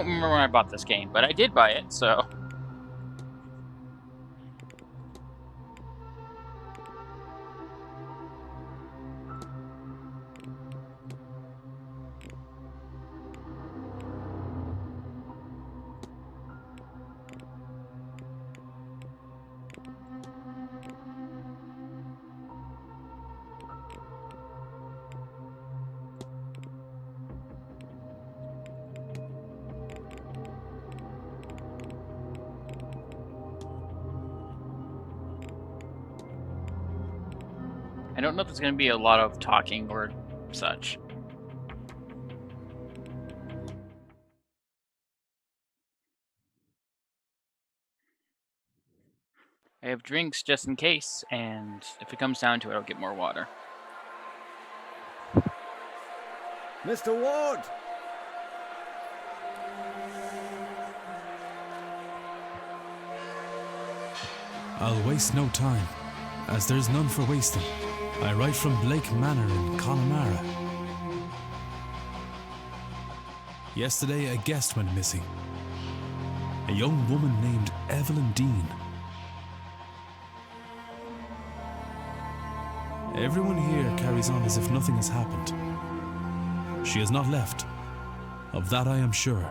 don't remember when I bought this game, but I did buy it, so... I don't know if there's going to be a lot of talking or such. I have drinks just in case, and if it comes down to it, I'll get more water. Mr. Ward! I'll waste no time, as there's none for wasting. I write from Blake Manor in Connemara. Yesterday, a guest went missing. A young woman named Evelyn Dean. Everyone here carries on as if nothing has happened. She has not left. Of that I am sure.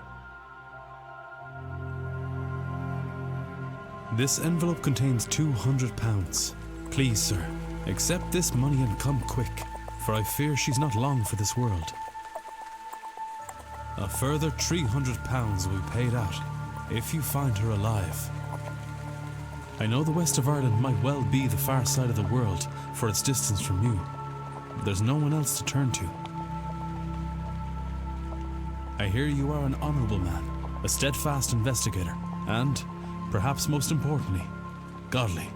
This envelope contains £200. Please, sir, accept this money and come quick, for I fear she's not long for this world. A further £300 will be paid out if you find her alive. I know the west of Ireland might well be the far side of the world for its distance from you. There's no one else to turn to. I hear you are an honourable man, a steadfast investigator, and, perhaps most importantly, godly.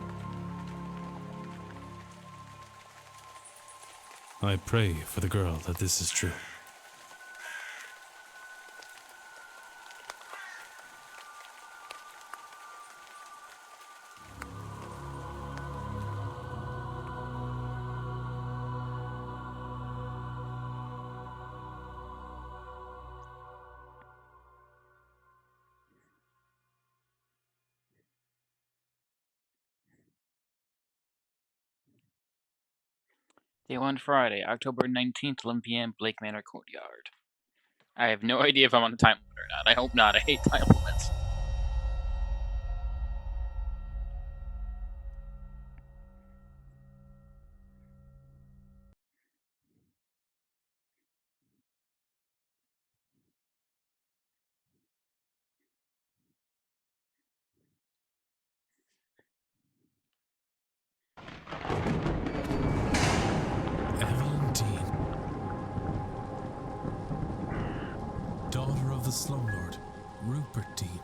I pray for the girl that this is true. Day 1 Friday, October 19th, 11 p.m., Blake Manor Courtyard. I have no idea if I'm on a time limit or not. I hope not. I hate time limits. Evelyn Dean. Daughter of the slumlord, Rupert Dean.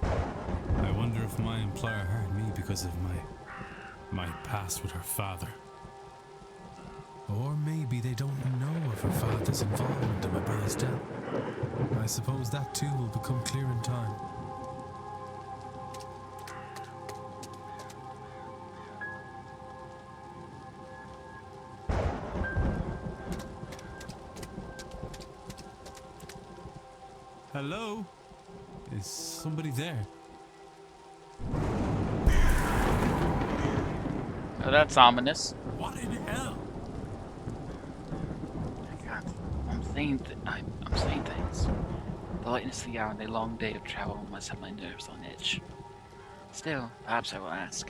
I wonder if my employer hired me because of my past with her father. Or maybe they don't know of her father's involvement in my brother's death. I suppose that too will become clear in time. Hello? Is somebody there? Oh, that's ominous. What in hell? God, I'm saying things. The lateness of the hour and the long day of travel must have my nerves on edge. Still, perhaps I will ask.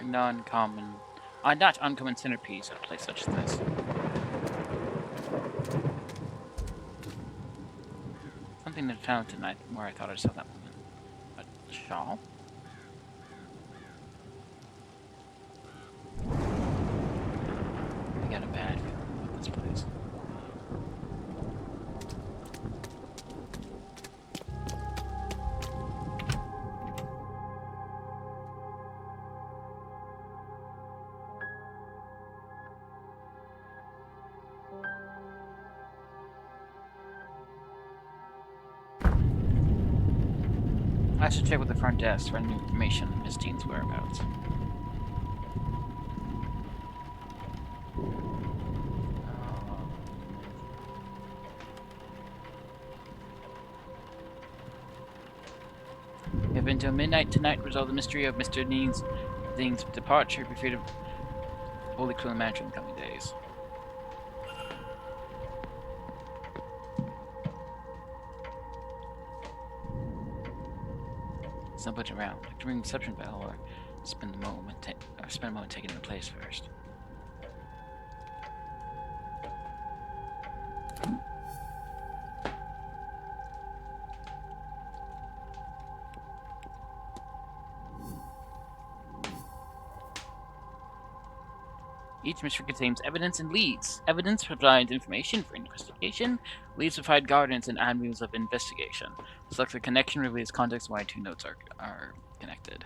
Not uncommon centerpiece at a place such as this. Something walking into town tonight where I thought I saw that woman. A shawl? I got a bad feeling about this place. I should check with the front desk for any information on Miss Dean's whereabouts. We have until midnight tonight to resolve the mystery of Mr. Dean's departure. Be free to Holy Clone Mansion in the coming days. There's nobody around. Like to ring the reception bell or spend a moment taking the place first. Each mystery contains evidence and leads. Evidence provides information for investigation. Leads provide guidance and avenues of investigation. Select the connection reveals context why two notes are connected.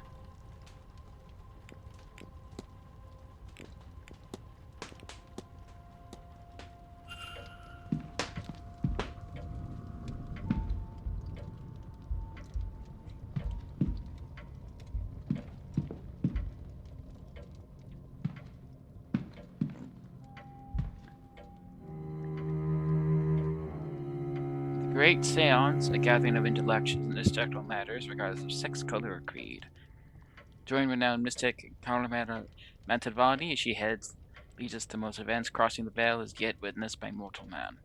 Great Seance, a gathering of intellectuals in intellectual matters, regardless of sex, color, or creed. Join renowned mystic Carla Mantavani as she leads us to most events. Crossing the veil is yet witnessed by mortal man.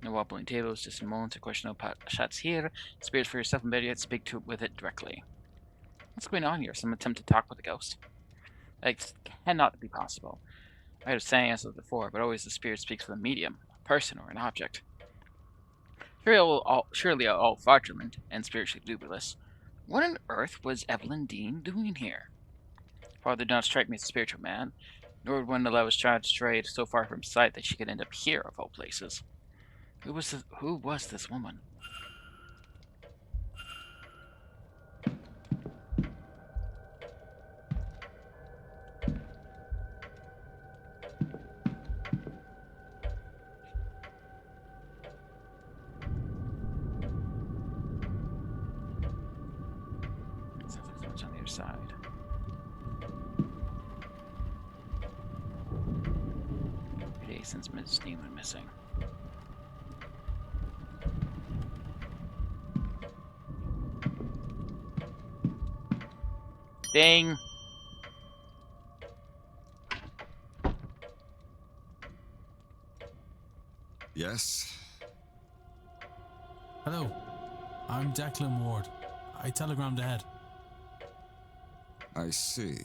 No wobbling tables, just moments of questionable shots here. Spirits for yourself and better yet, speak with it directly. What's going on here? Some attempt to talk with a ghost? That cannot be possible. I heard of seances before, but always the spirit speaks with a medium, a person, or an object. Surely all fraudulent and spiritually dubious. What on earth was Evelyn Dean doing here? Father did not strike me as a spiritual man, nor would one allow his child to stray so far from sight that she could end up here of all places. Who was this woman? Sounds like someone's on the other side. Days since Miss Dean went missing. Ding! Yes? Hello, I'm Declan Ward. I telegrammed ahead. I see.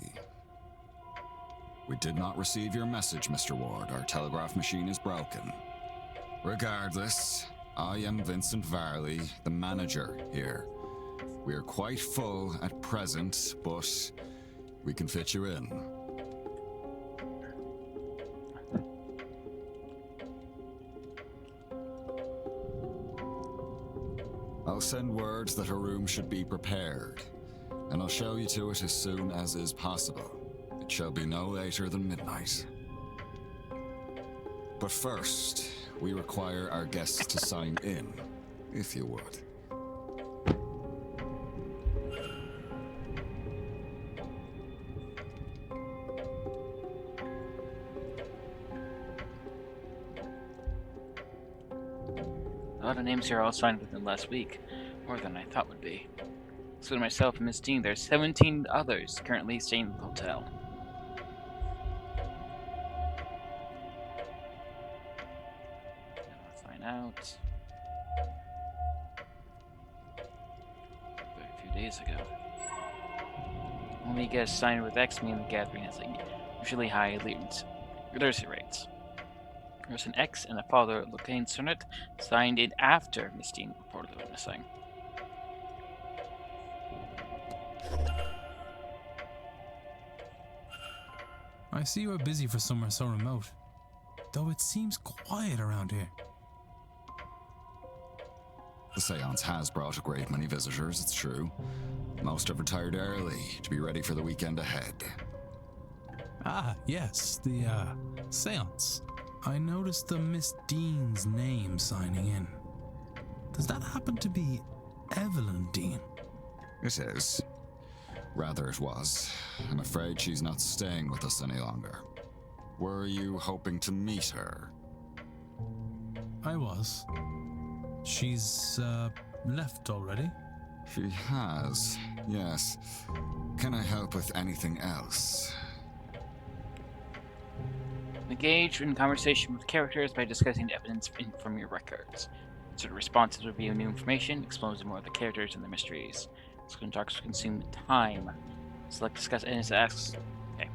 We did not receive your message, Mr. Ward. Our telegraph machine is broken. Regardless, I am Vincent Varley, the manager here. We are quite full at present, but we can fit you in. I'll send words that her room should be prepared, and I'll show you to it as soon as is possible. It shall be no later than midnight. But first, we require our guests to sign in, if you would. A lot of names here all signed within the last week. More than I thought would be. Including myself and Miss Dean, there's 17 others currently staying in the hotel. Sign out. A few days ago. Only guests signed with X mean the gathering has usually high literacy rates. There's an X and a father, Locane Sonnet, signed in after Miss Dean reported missing. I see you are busy for somewhere so remote, though it seems quiet around here. The seance has brought a great many visitors, it's true. Most have retired early to be ready for the weekend ahead. Ah, yes, the, seance. I noticed the Miss Dean's name signing in. Does that happen to be Evelyn Dean? It is. Rather, it was. I'm afraid she's not staying with us any longer. Were you hoping to meet her? I was. She's, left already? She has, yes. Can I help with anything else? Engage in conversation with characters by discussing evidence from your records. Certain responses reveal new information, exposing more of the characters and their mysteries. Screen talks consume time. Select discuss and it asks. Okay.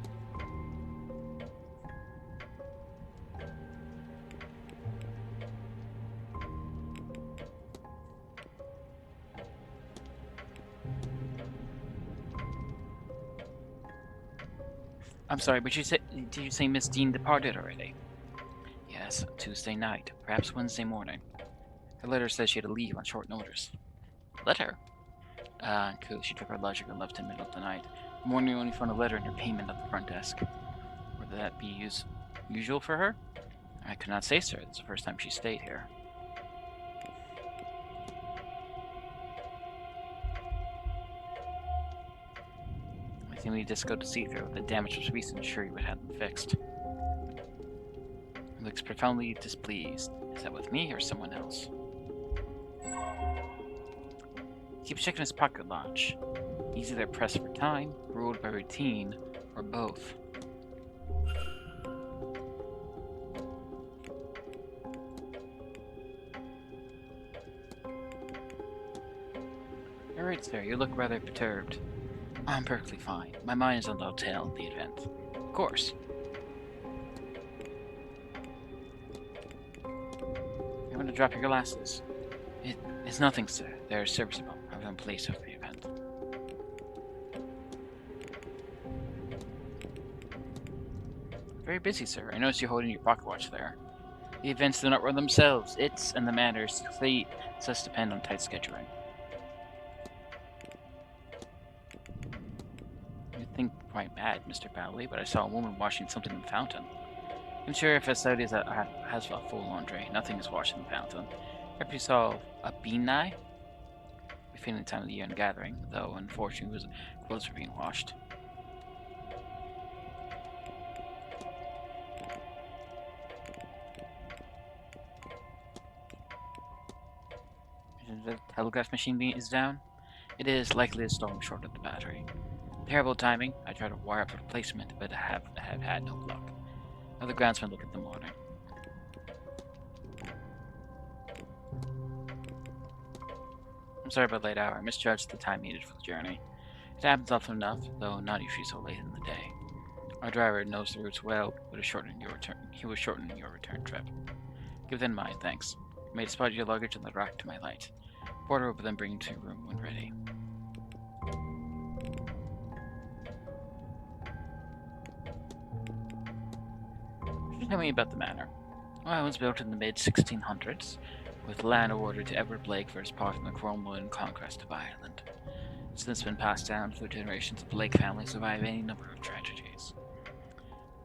I'm sorry, but did you say Miss Dean departed already? Yes, Tuesday night, perhaps Wednesday morning. Her letter says she had to leave on short notice. Letter? Cool. She took her luggage and left in the middle of the night. The morning only found a letter in her payment at the front desk. Would that be usual for her? I could not say, sir. It's the first time she stayed here. I think we just go to see her. The damage was recent. Sure, you would have them fixed. He looks profoundly displeased. Is that with me or someone else? Keep checking his pocket watch. He's either pressed for time, ruled by routine, or both. Alright, sir, you look rather perturbed. I'm perfectly fine. My mind is on the hotel, the event. Of course. You want to drop your glasses? It's nothing, sir. They're serviceable. I've been placed over the event. Very busy, sir. I noticed you holding your pocket watch there. The events do not run themselves. Its and the Manor's fate does depend on tight scheduling. You think quite mad, Mr. Bowley, but I saw a woman washing something in the fountain. I'm sure if facility has a full laundry, nothing is washed in the fountain. Perhaps you saw a bean eye? We feel the time of the year in gathering, though unfortunately clothes were being washed. The telegraph machine is down. It is likely a storm short of the battery. Terrible timing. I tried to wire up a replacement, but I have had no luck. Other groundsmen look at the morning. I'm sorry about the late hour. I misjudged the time needed for the journey. It happens often enough, though not usually so late in the day. Our driver knows the routes well, but he was shortening your return trip. Give that in mind, thanks. You may spot your luggage on the rack to my light. Porter will then bring you to your room when ready. Tell me about the manor. Well, it was built in the mid-1600s, with land awarded to Edward Blake for his part in the Cromwell conquest of Ireland. It's since been passed down through generations of Blake family, surviving any number of tragedies.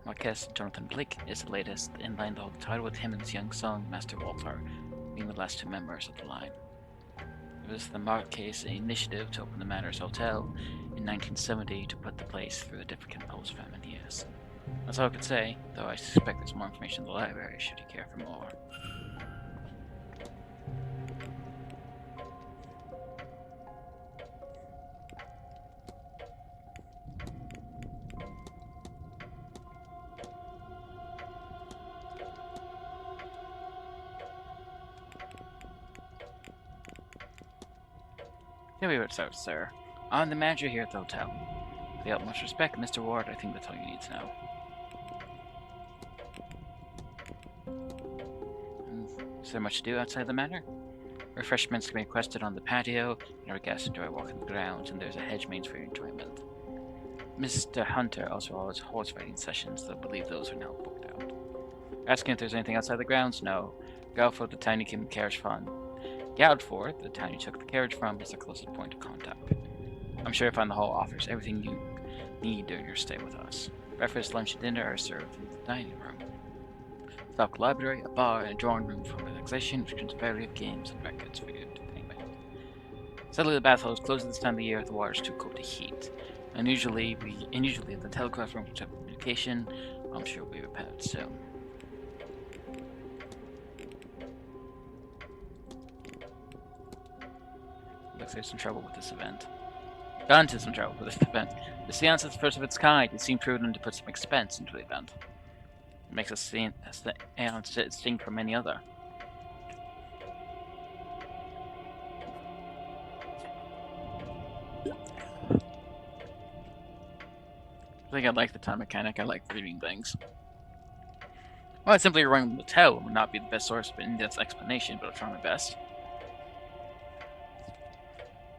Marquess Jonathan Blake is the latest in line to hold the title, with him and his young son, Master Walter, being the last two members of the line. It was the Marquess' initiative to open the Manor's Hotel in 1970 to put the place through the difficult post-famine years. That's all I could say, though I suspect there's more information in the library should you care for more. Here we go, sir. I'm the manager here at the hotel. With the utmost respect, Mr. Ward, I think that's all you need to know. Is there much to do outside the manor? Refreshments can be requested on the patio, and our guests enjoy walking the grounds, and there's a hedge maze for your enjoyment. Mr. Hunter also holds horse riding sessions, though I believe those are now booked out. Asking if there's anything outside the grounds? No. Galford, the town you came carriage from. Goudford, the town you took the carriage from, is the closest point of contact. I'm sure you'll find the hall offers everything you need during your stay with us. Breakfast, lunch, and dinner are served in the dining room. Stock library, a bar, and a drawing room for relaxation, which contains a variety of games and records for your entertainment. Sadly, the bath hall is closed at this time of the year if the water is too cold to heat. And usually the telegraph room for communication, I'm sure will be repaired soon. Looks like there's some trouble with this event. Got into some trouble with this event. The seance is the first of its kind. It seemed prudent to put some expense into the event. It makes a seance distinct from any other. I think I like the time mechanic. I like reading things. Well, it's simply running the tell would not be the best source of an in-depth explanation, but I'll try my best.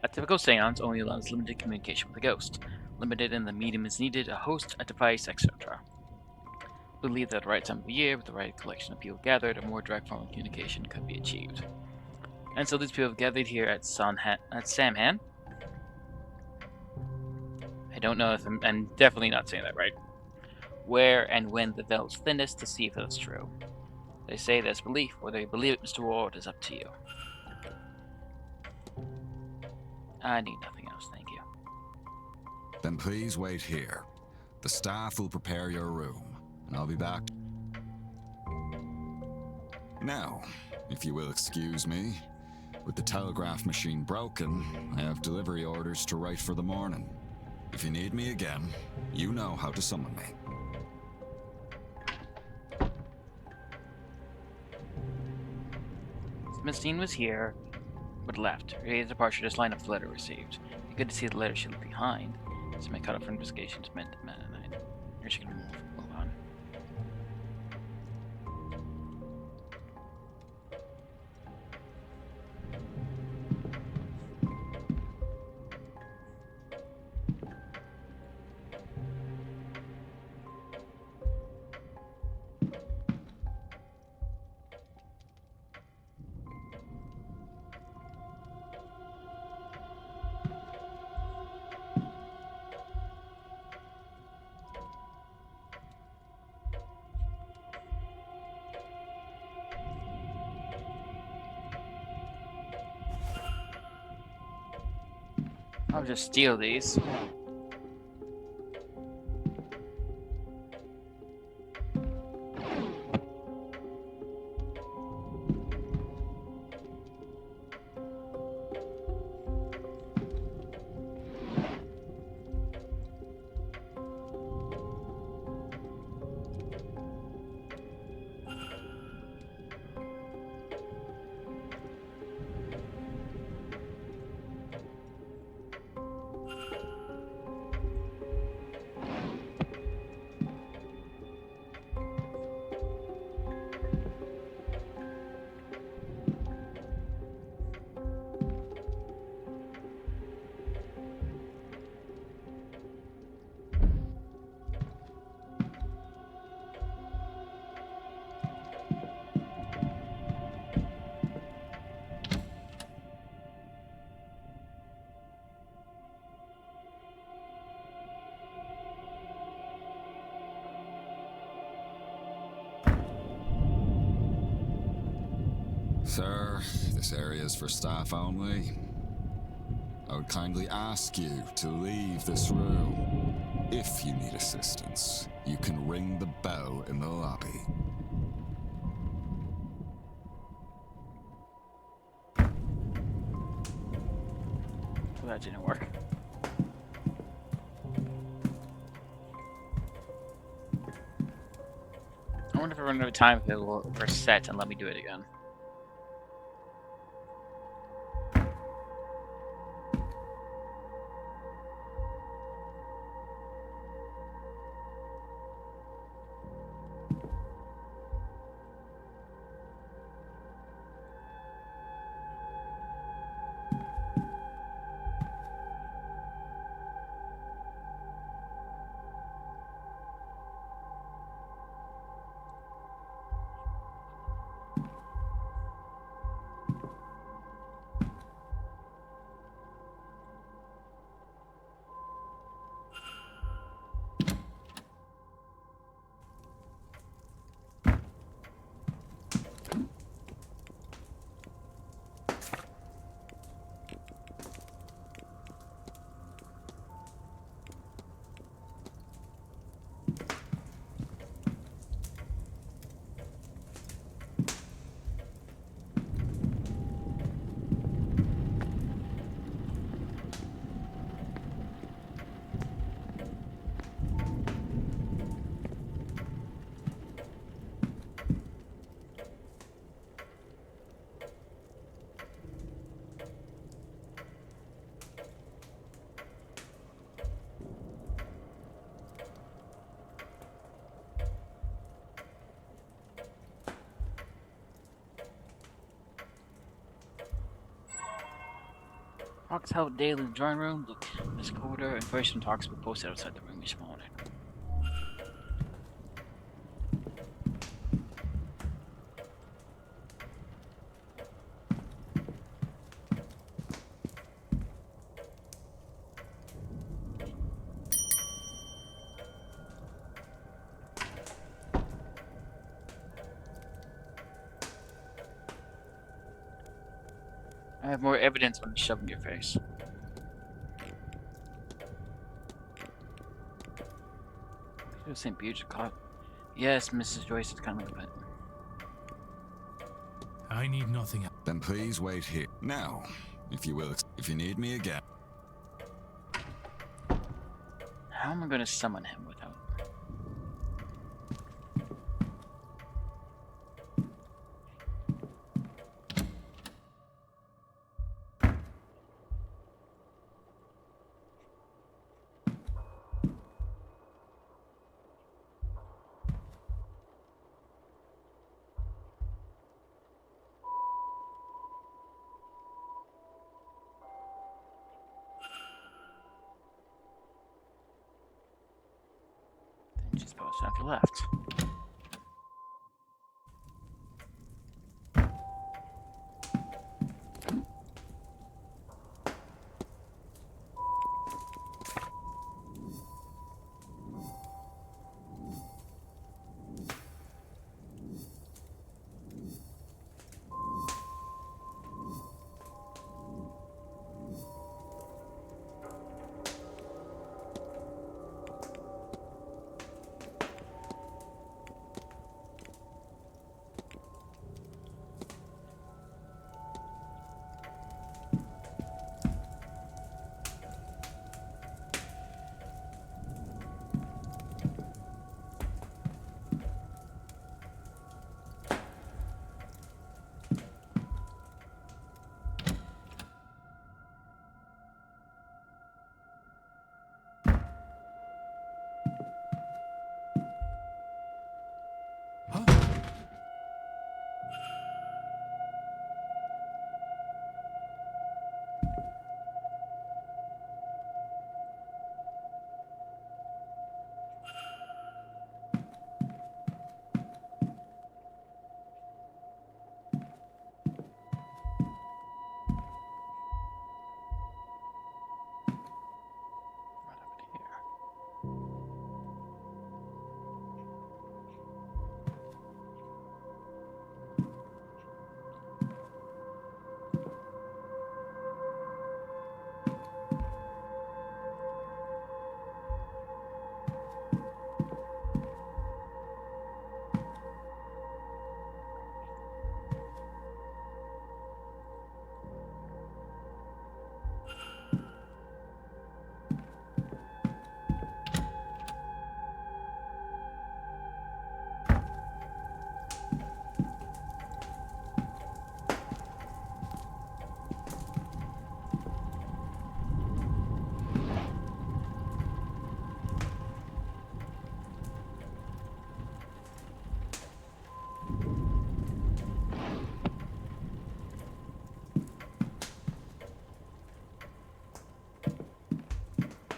A typical seance only allows limited communication with the ghost, limited in the medium is needed, a host, a device, etc. We believe that at the right time of the year, with the right collection of people gathered, a more direct form of communication could be achieved. And so these people have gathered here at Samhan. I don't know if I'm definitely not saying that right. Where and when the veil's thinnest to see if that's true. They say there's belief. Whether you believe it, Mr. Ward, is up to you. I need nothing else, thank you. Then please wait here. The staff will prepare your room, and I'll be back. Now, if you will excuse me, with the telegraph machine broken, I have delivery orders to write for the morning. If you need me again, you know how to summon me. Miss Dean was here, but left. Ready for departure, just line up the letter received. Be good to see the letter she left behind. This may cut off for investigations meant to Manor. Here she can move on. I'll just steal these. Sir, this area is for staff only. I would kindly ask you to leave this room. If you need assistance, you can ring the bell in the lobby. So that didn't work. I wonder if I run out of time if it will reset and let me do it again. Talks held daily in the drawing room. Look, this corridor. Information talks were posted outside the room each morning. I have more evidence when it's shoved in your face. St. Beuge caught. Yes, Mrs. Joyce is coming, but I need nothing else. Then please wait here. Now, if you will, if you need me again. how am I going to summon him without? Then she's supposed to have left. Huh? Right over here.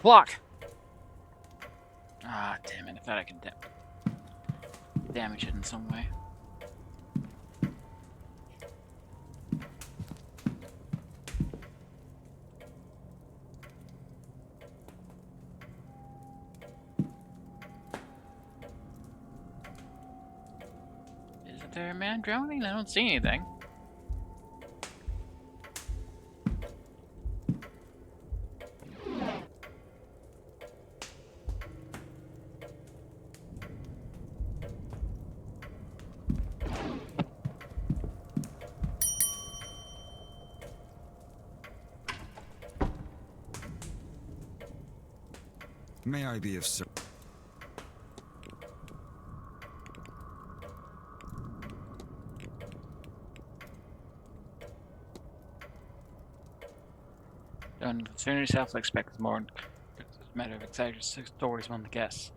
Block! Ah, damn it. I thought I could damage it in some way. Isn't there a man drowning? I don't see anything. May I be of service? Don't concern yourself, I expect more. It's a matter of exciting stories among the guests.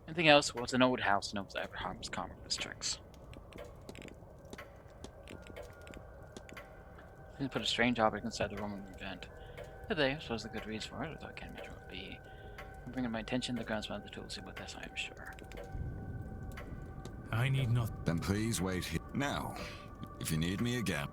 Anything else was an old house and it was ever harmless common with tricks. Seems to put a strange object inside the room of the event. Today, I suppose the good reason for it, although I can't imagine what would be. I'm bringing my attention to the groundsman of the tools about this, I am sure. I need not. Then please wait here. Now, if you need me again.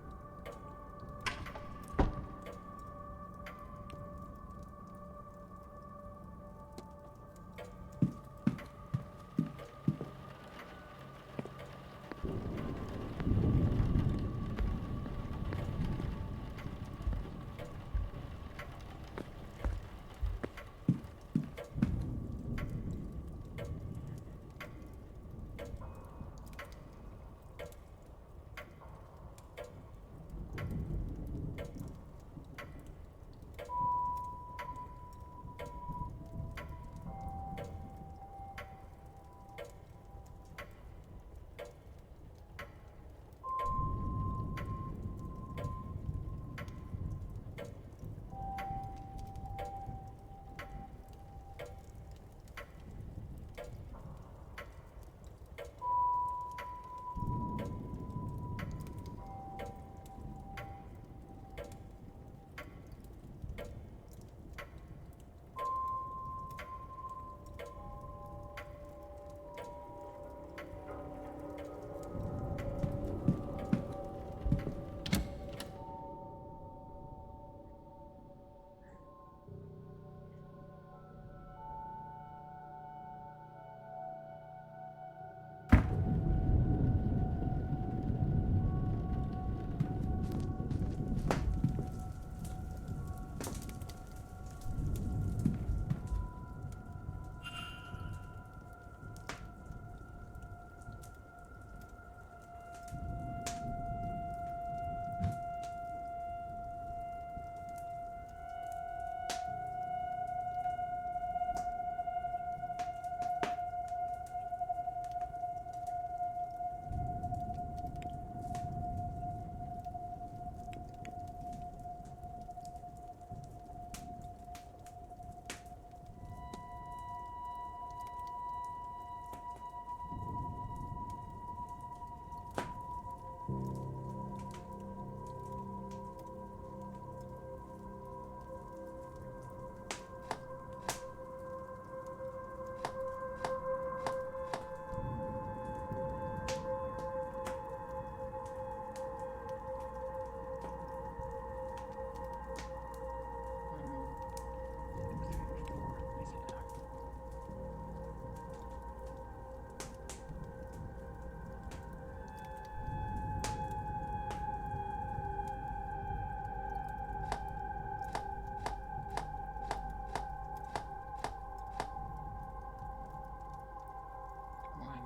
One,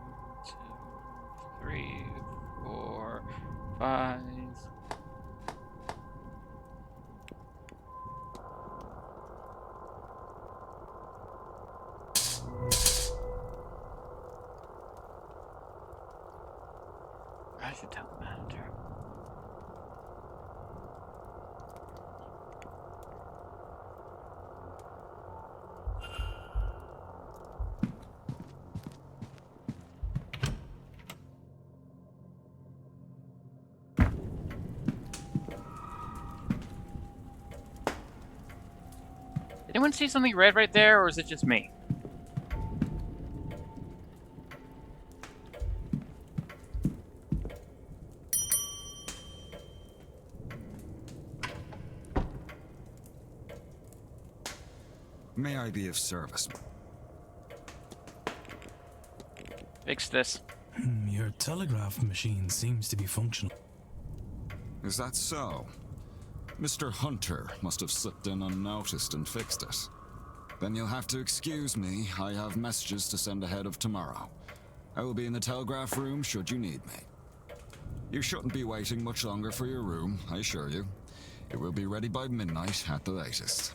two, three, four, five. I should tell the manager. Did anyone see something red right there, or is it just me? May I be of service? Fix this. Your telegraph machine seems to be functional. Is that so? Mr. Hunter must have slipped in unnoticed and fixed it. Then you'll have to excuse me. I have messages to send ahead of tomorrow. I will be in the telegraph room should you need me. You shouldn't be waiting much longer for your room, I assure you. It will be ready by midnight at the latest.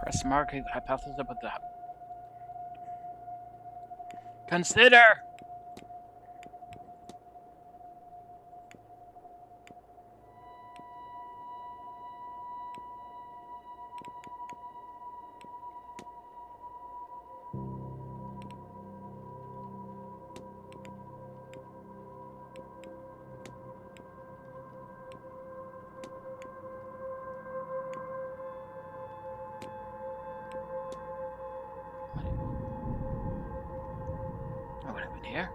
Press mark hypothesis about the. Consider! What happened here?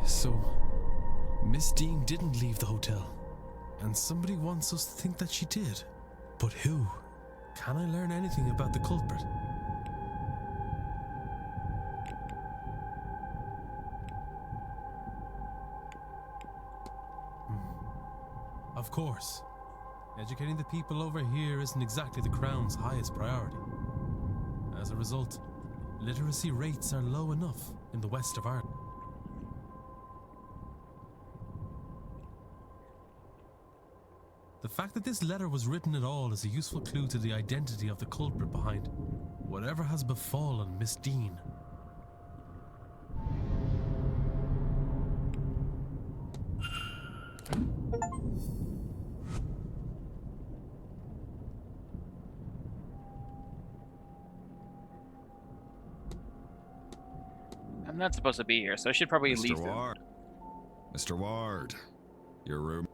So, Miss Dean didn't leave the hotel, and somebody wants us to think that she did. But who? Can I learn anything about the culprit? Of course. Educating the people over here isn't exactly the Crown's highest priority. As a result, literacy rates are low enough in the west of Ireland. The fact that this letter was written at all is a useful clue to the identity of the culprit behind whatever has befallen Miss Dean. I'm not supposed to be here, so I should probably leave. Mr. Ward. Mr. Ward. Your room.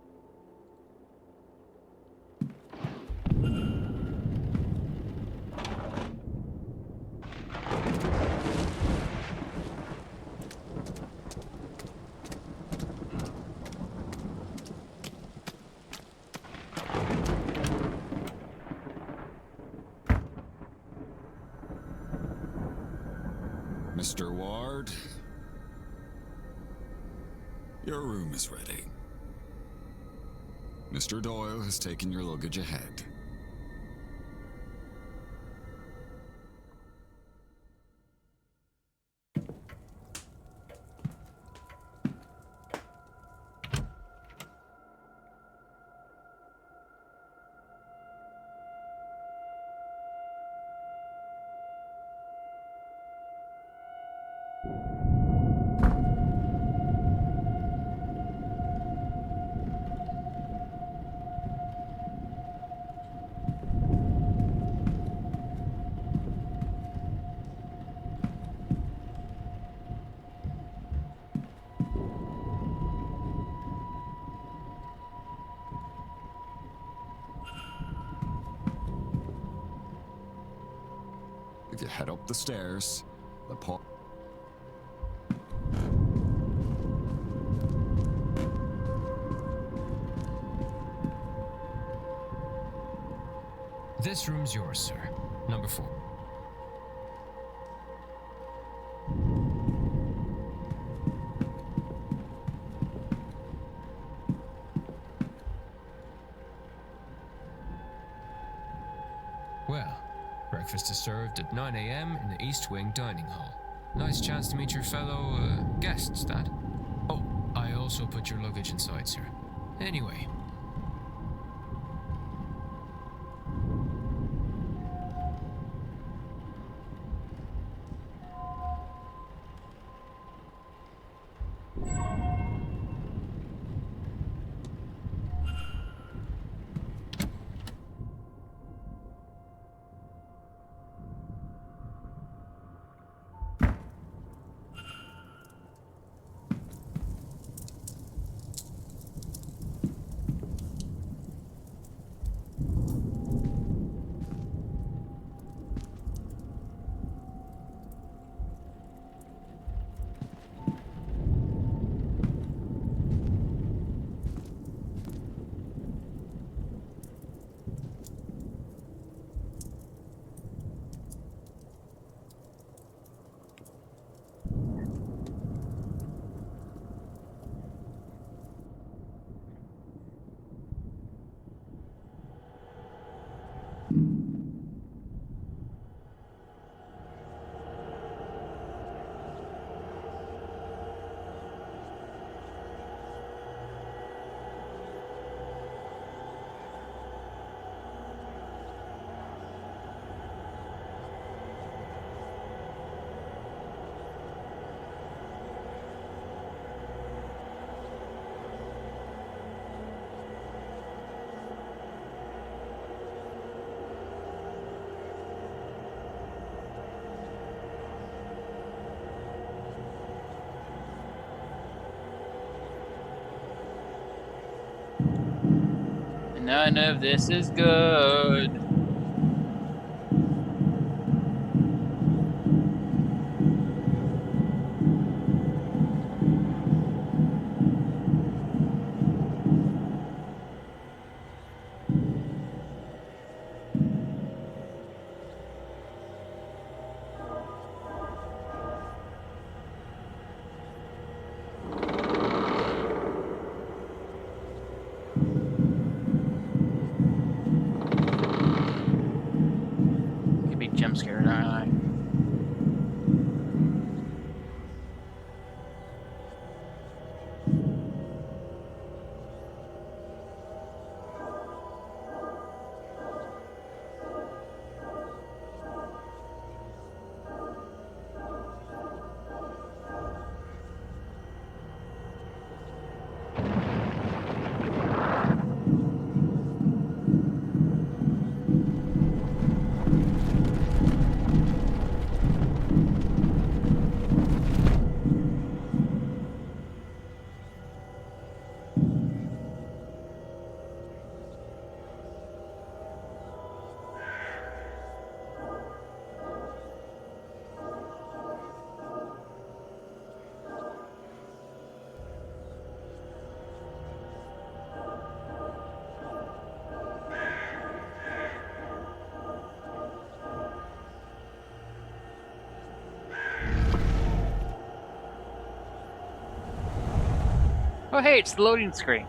Mr. Ward, your room is ready. Mr. Doyle has taken your luggage ahead. If you head up the stairs, the This room's yours, sir. Number 4. Well, breakfast is served at 9 a.m. in the East Wing Dining Hall. Nice chance to meet your fellow, guests, that. Oh, I also put your luggage inside, sir. Anyway. None of this is good. Could be jump scared, aren't I? Oh hey, it's the loading screen.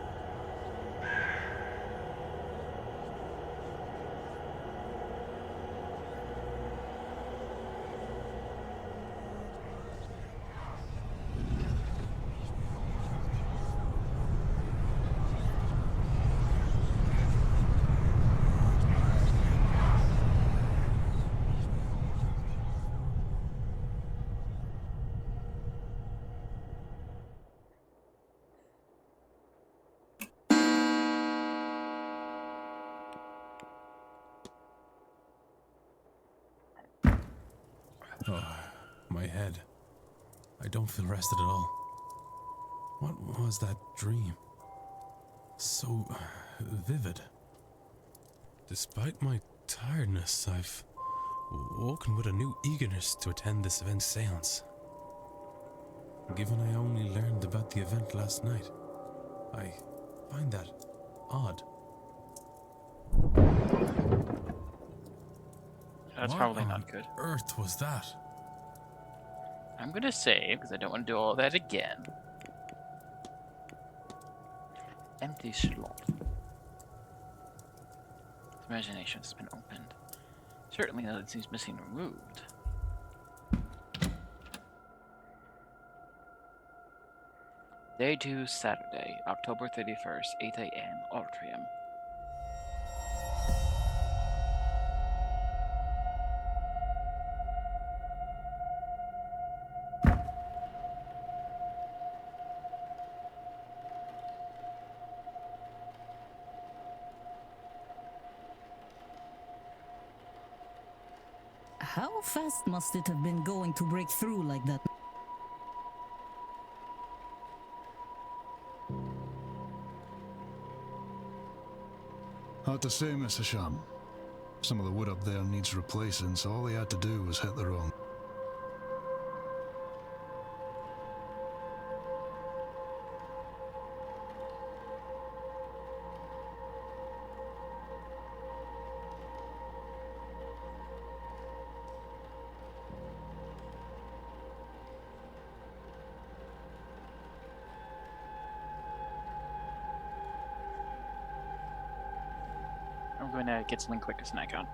Oh, my head. I don't feel rested at all. What was that dream? So vivid. Despite my tiredness, I've woken with a new eagerness to attend this event seance. Given I only learned about the event last night, I find that odd. That's What probably on not good. earth was that? I'm gonna save, because I don't want to do all that again. Empty slot. Imagination has been opened. Certainly none of these missing removed. Day 2, Saturday, October 31st, 8 a.m., Atrium. How fast must it have been going to break through like that? Hard to say, Mr. Sham. Some of the wood up there needs replacing, so all they had to do was hit the wrong. I'm going to get something quick to snack on.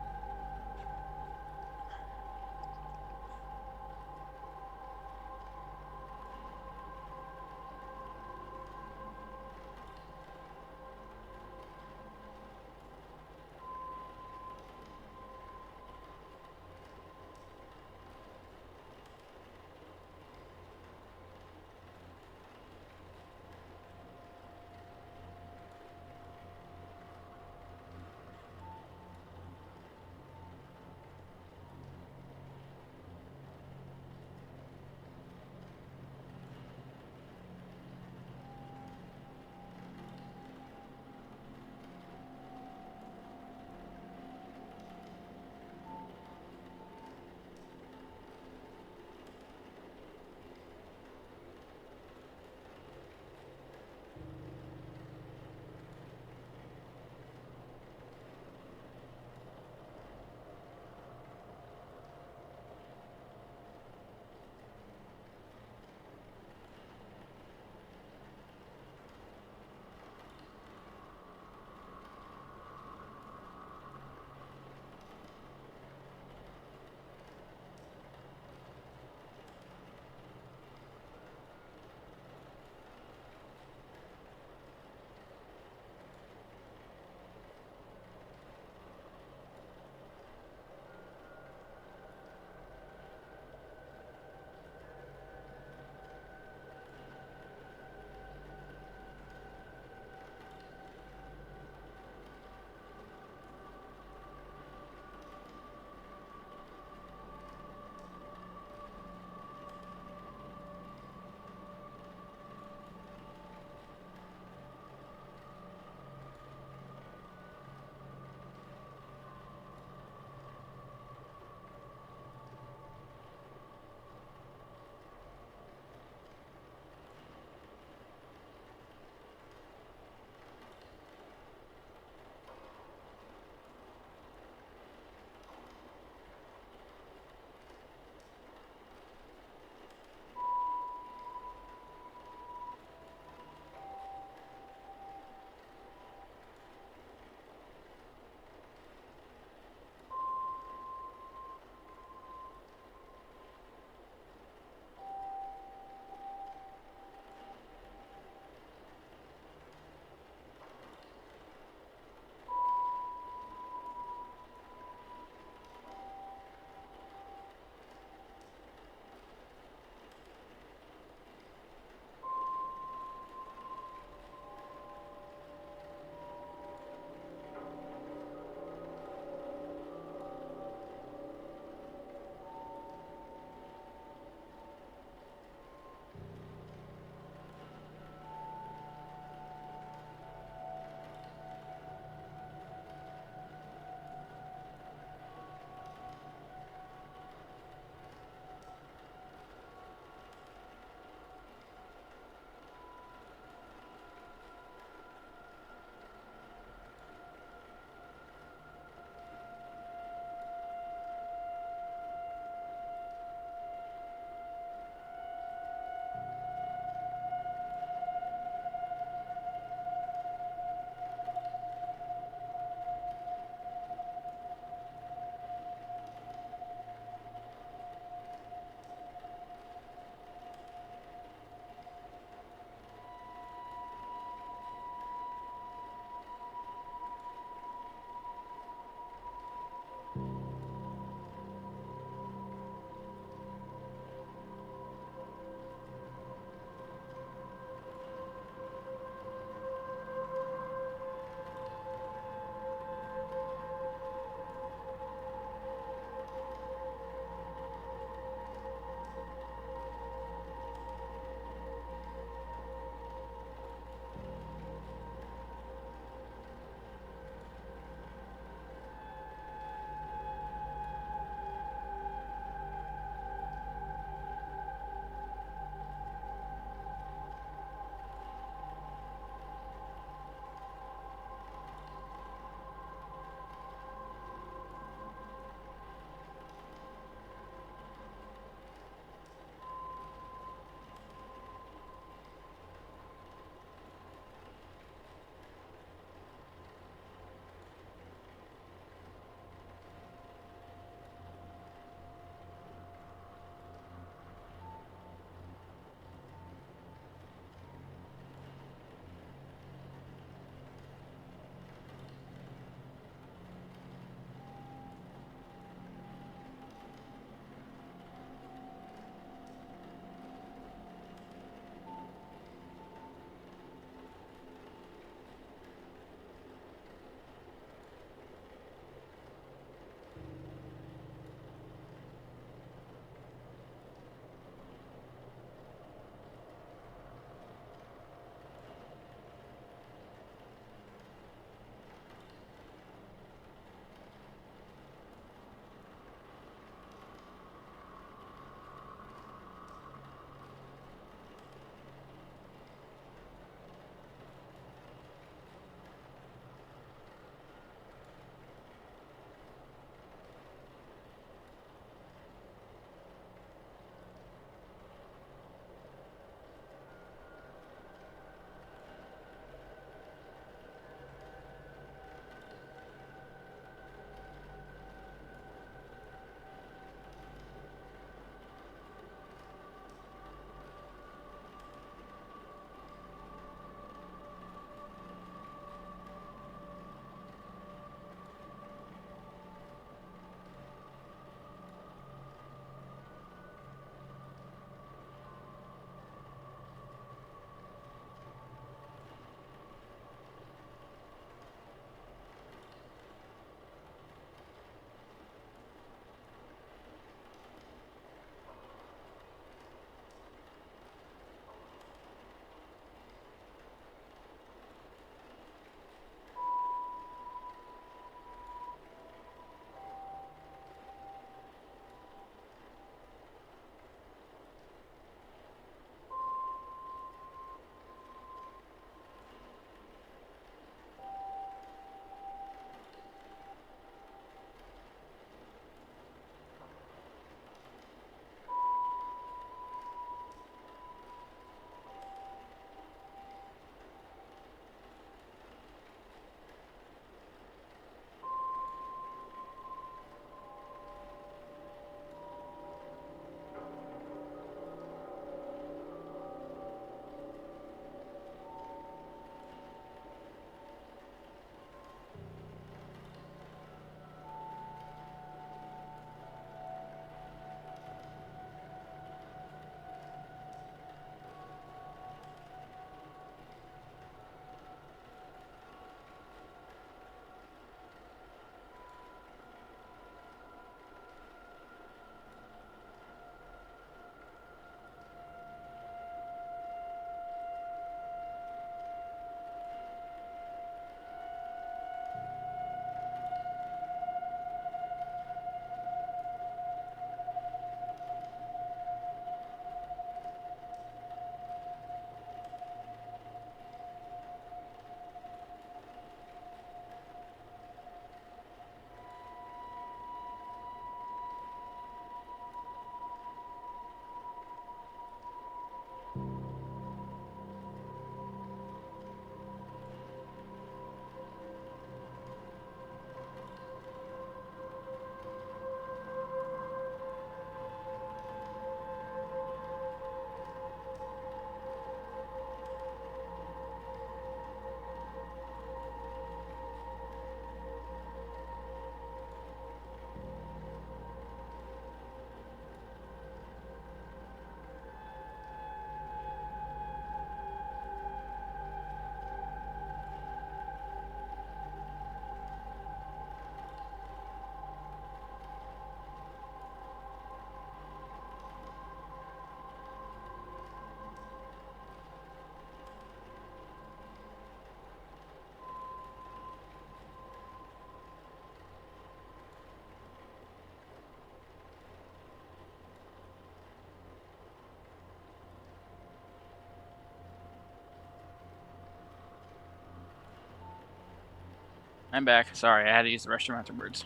I'm back. Sorry, I had to use the restroom afterwards.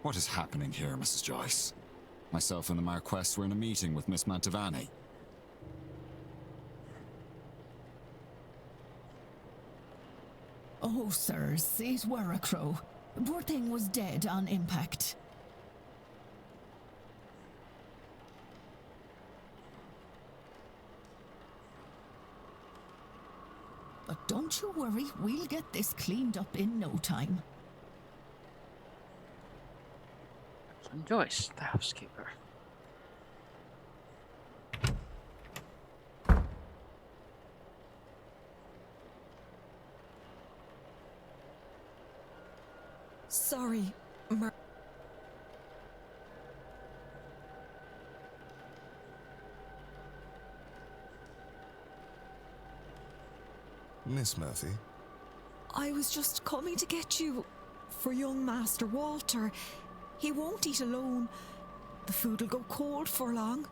What is happening here, Mrs. Joyce? Myself and the Marquess were in a meeting with Miss Mantovani. Oh, sirs, it were a crow. Poor thing was dead on impact. But don't you worry, we'll get this cleaned up in no time. I'm Joyce, the housekeeper. Sorry, Miss Murphy? I was just coming to get you for young Master Walter. He won't eat alone. The food'll go cold for long.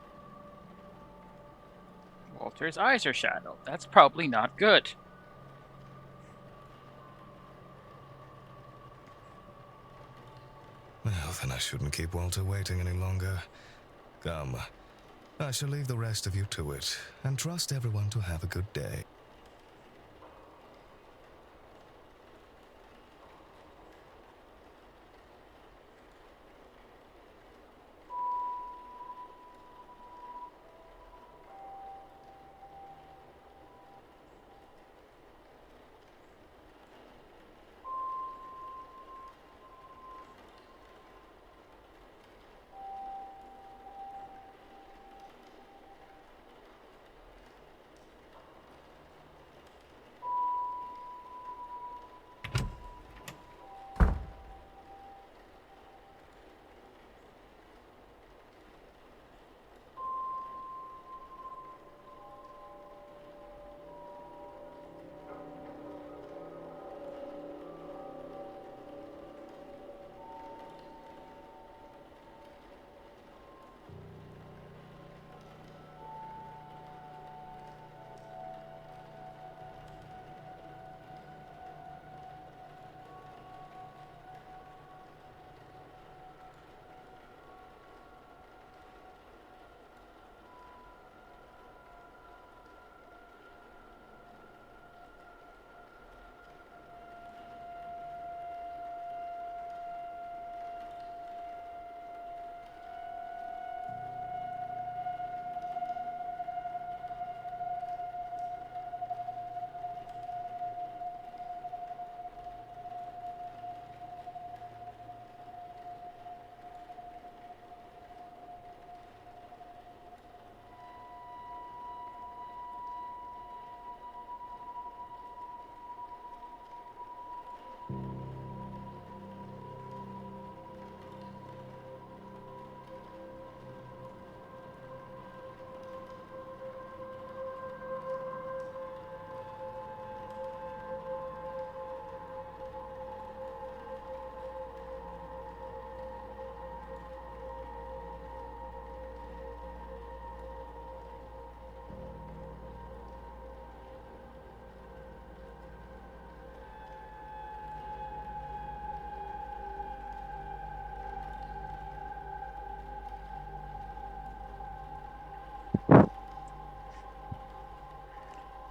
Walter's eyes are shadowed. That's probably not good. Well, then I shouldn't keep Walter waiting any longer. Come, I shall leave the rest of you to it, and trust everyone to have a good day.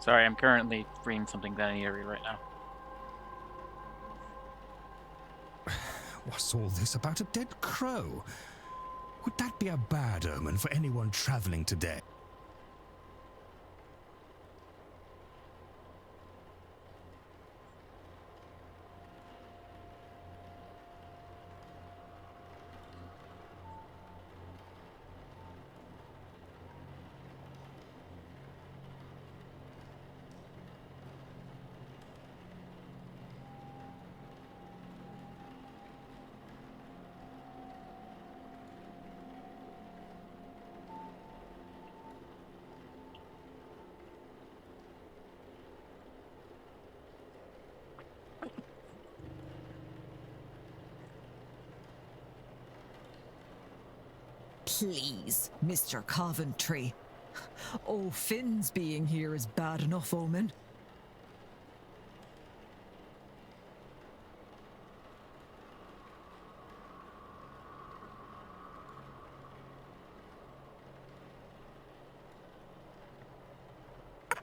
Sorry, I'm currently reading something that I need to read right now. What's all this about a dead crow? Would that be a bad omen for anyone traveling today? please, Mr. Coventry. Oh, Finn's being here is bad enough, Omen.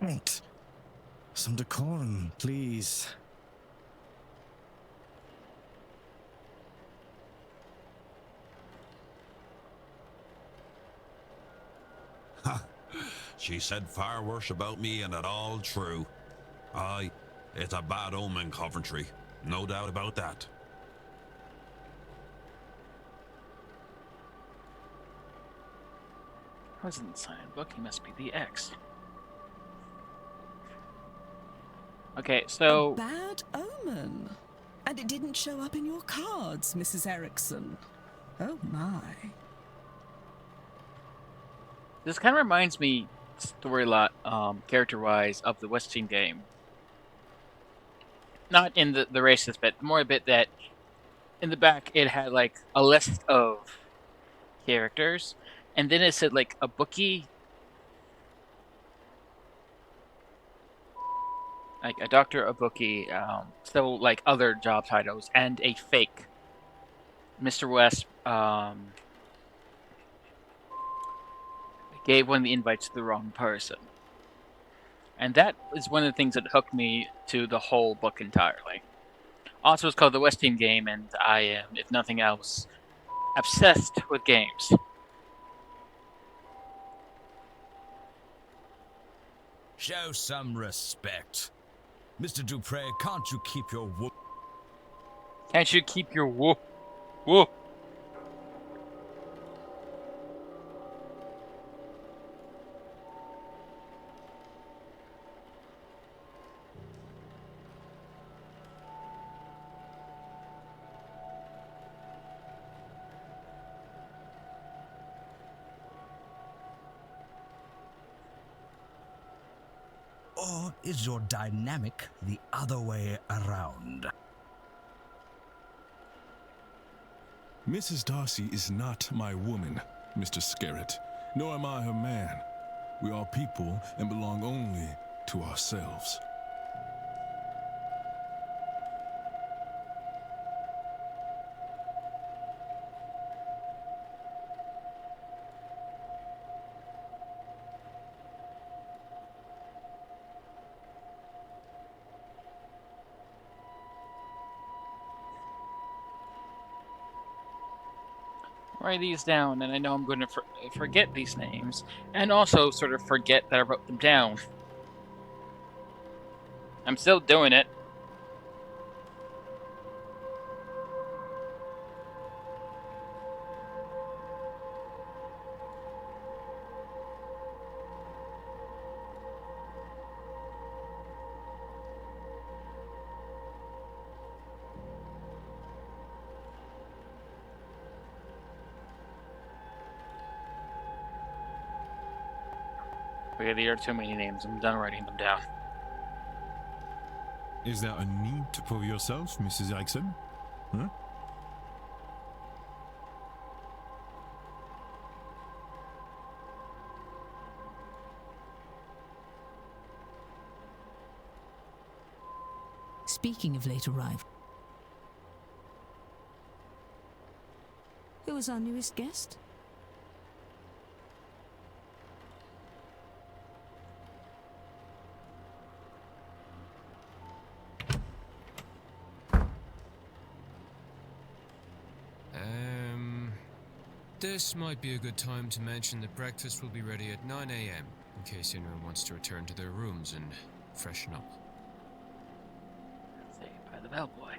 Right. Some decorum, please. Ha! She said far worse about me, and it all true. Aye, it's a bad omen, Coventry. No doubt about that. Wasn't the signed book, he must be the ex. Okay, so... A bad omen. And it didn't show up in your cards, Mrs. Erickson. Oh my. This kind of reminds me, character-wise, of the West Team game. Not in the racist bit, more a bit that in the back it had like a list of characters, and then it said like a bookie, like a doctor, a bookie, so like other job titles, and a fake Mr. West gave one of the invites to the wrong person. And that is one of the things that hooked me to the whole book entirely. Also, it's called the West Team game, and I am, if nothing else, obsessed with games. Show some respect. Mr. Dupre, can't you keep your whoop? Can't you keep your whoop? Whoop! Or is your dynamic the other way around? Mrs. Darcy is not my woman, Mr. Skerritt, nor am I her man. We are people and belong only to ourselves. Write these down, and I know I'm going to forget these names, and also sort of forget that I wrote them down. I'm still doing it. Okay, there are too many names. I'm done writing them down. Is there a need to prove yourself, Mrs. Erickson? Huh? Speaking of late arrived, who is our newest guest? This might be a good time to mention that breakfast will be ready at 9 a.m. in case anyone wants to return to their rooms and freshen up. Saved by the bellboy.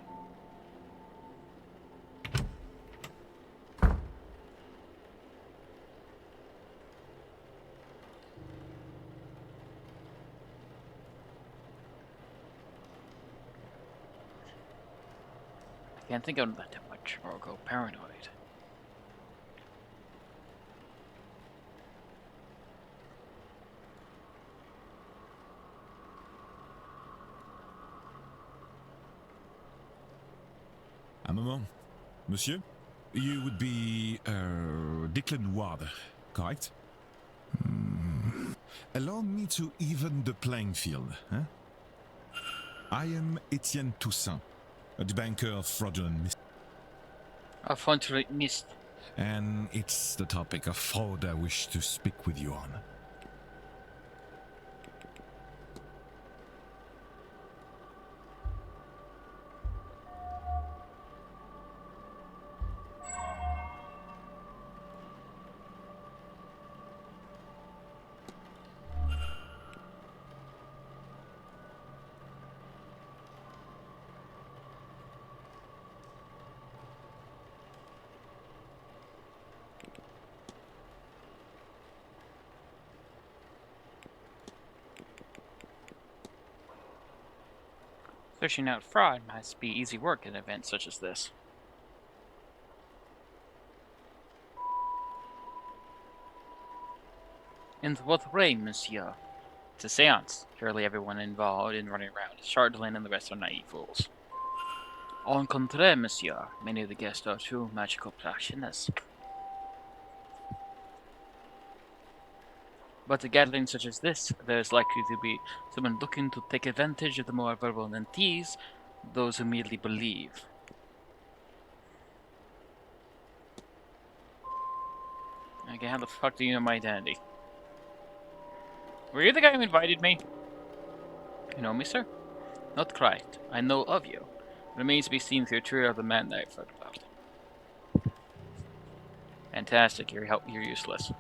I can't think of that too much, or I'll go paranoid. Un moment. Monsieur? You would be Declan Ward, correct? Allow me to even the playing field. Huh? I am Etienne Toussaint, a banker of fraudulent mist. A fraudulent mist. And it's the topic of fraud I wish to speak with you on. Searching out fraud must be easy work at events such as this. In what way, monsieur? It's a seance. Surely everyone involved in running around is charlatan and the rest are naive fools. Au contraire, monsieur. Many of the guests are true magical practitioners. But at a gathering such as this, there is likely to be someone looking to take advantage of the more vulnerable than those who merely believe. Okay, how the fuck do you know my identity? Were you the guy who invited me? You know me, sir? Not quite. I know of you. It remains to be seen if you're true of the man that I've heard about. Fantastic, you're useless.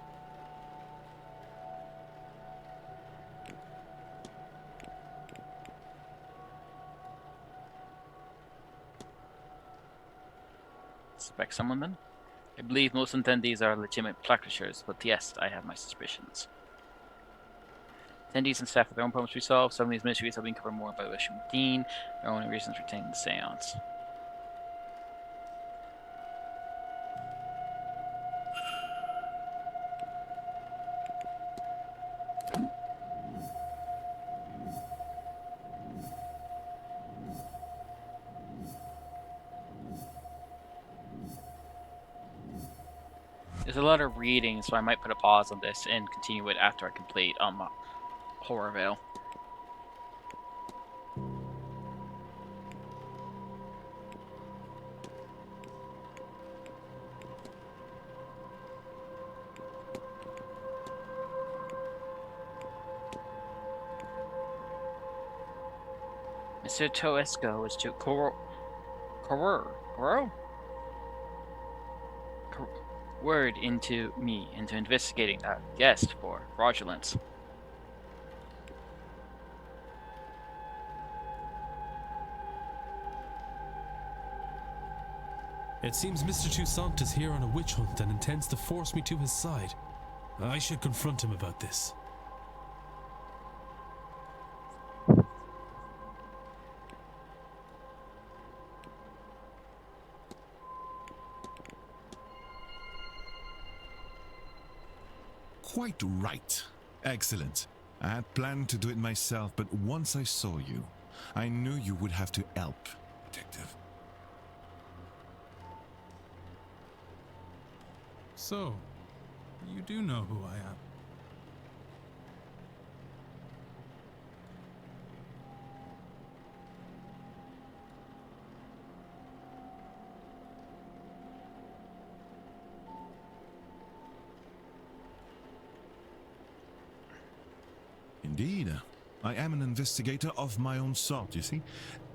Suspect someone then? I believe most attendees are legitimate practitioners, but yes, I have my suspicions. Attendees and staff have their own problems to resolve. Some of these mysteries have been covered more by Wishing Dean. There are only reasons for attending the seance. There's a lot of reading, so I might put a pause on this and continue it after I complete Horror Veil. Mr. Toesco was to word into investigating that guest for fraudulence. It seems Mr. Toussaint is here on a witch hunt and intends to force me to his side. I should confront him about this. Quite right. Excellent. I had planned to do it myself, but once I saw you, I knew you would have to help, Detective. So, you do know who I am. Indeed. I am an investigator of my own sort, you see.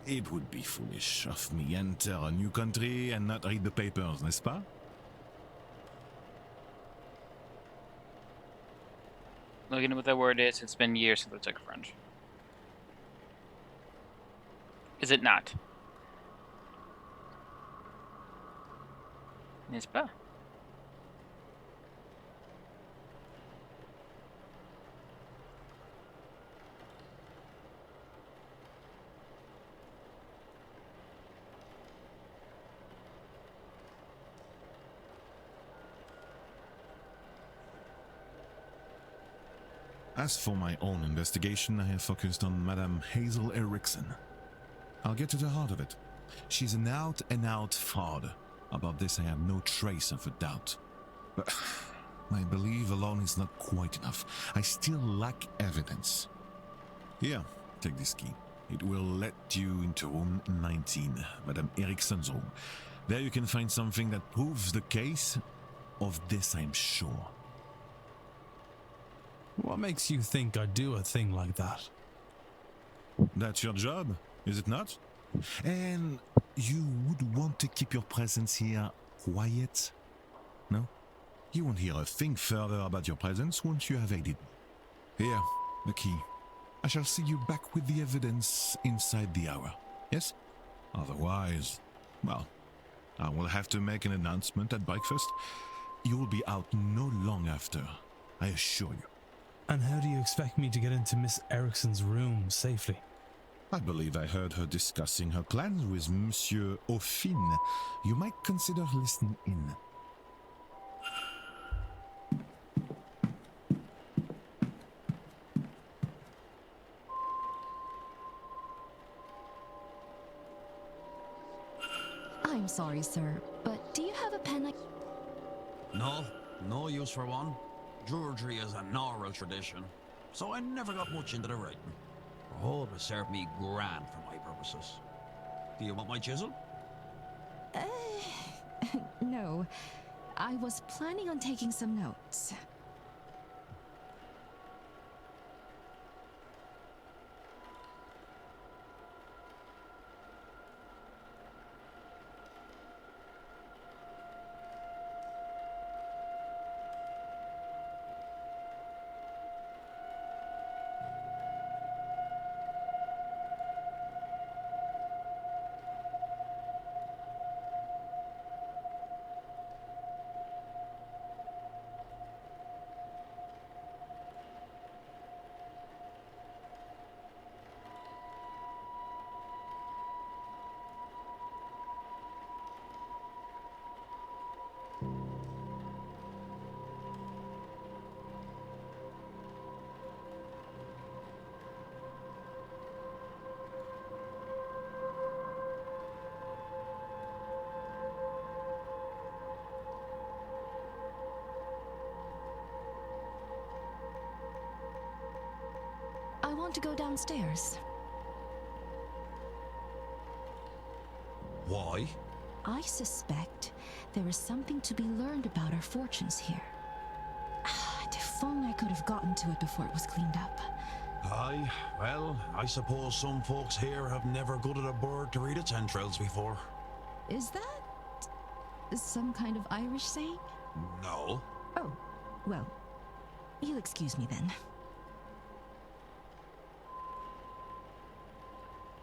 It would be foolish of me enter a new country and not read the papers, n'est-ce pas? Looking at what that word is, it's been years since I took French. Is it not? N'est-ce pas? As for my own investigation, I have focused on Madame Hazel Erickson. I'll get to the heart of it. She's an out-and-out fraud. About this, I have no trace of a doubt. But my belief alone is not quite enough. I still lack evidence. Here, take this key. It will let you into room 19, Madame Eriksson's room. There you can find something that proves the case. Of this, I'm sure. What makes you think I'd do a thing like that? That's your job, is it not? And you would want to keep your presence here quiet? No? You won't hear a thing further about your presence once you have aided me. Here, the key. I shall see you back with the evidence inside the hour, yes? Otherwise, well, I will have to make an announcement at breakfast. You will be out no long after, I assure you. And how do you expect me to get into Miss Eriksson's room safely? I believe I heard her discussing her plans with Monsieur Aufin. You might consider listening in. I'm sorry, sir, but do you have a pen? No, no use for one. Drudgery is an oral tradition, so I never got much into the writing. Always served me grand for my purposes. Do you want my chisel? No. I was planning on taking some notes. I want to go downstairs. Why? I suspect there is something to be learned about our fortunes here. If only I could have gotten to it before it was cleaned up. Aye, well, I suppose some folks here have never gutted a bird to read its entrails before. Is that some kind of Irish saying? No. Oh, well, you'll excuse me then.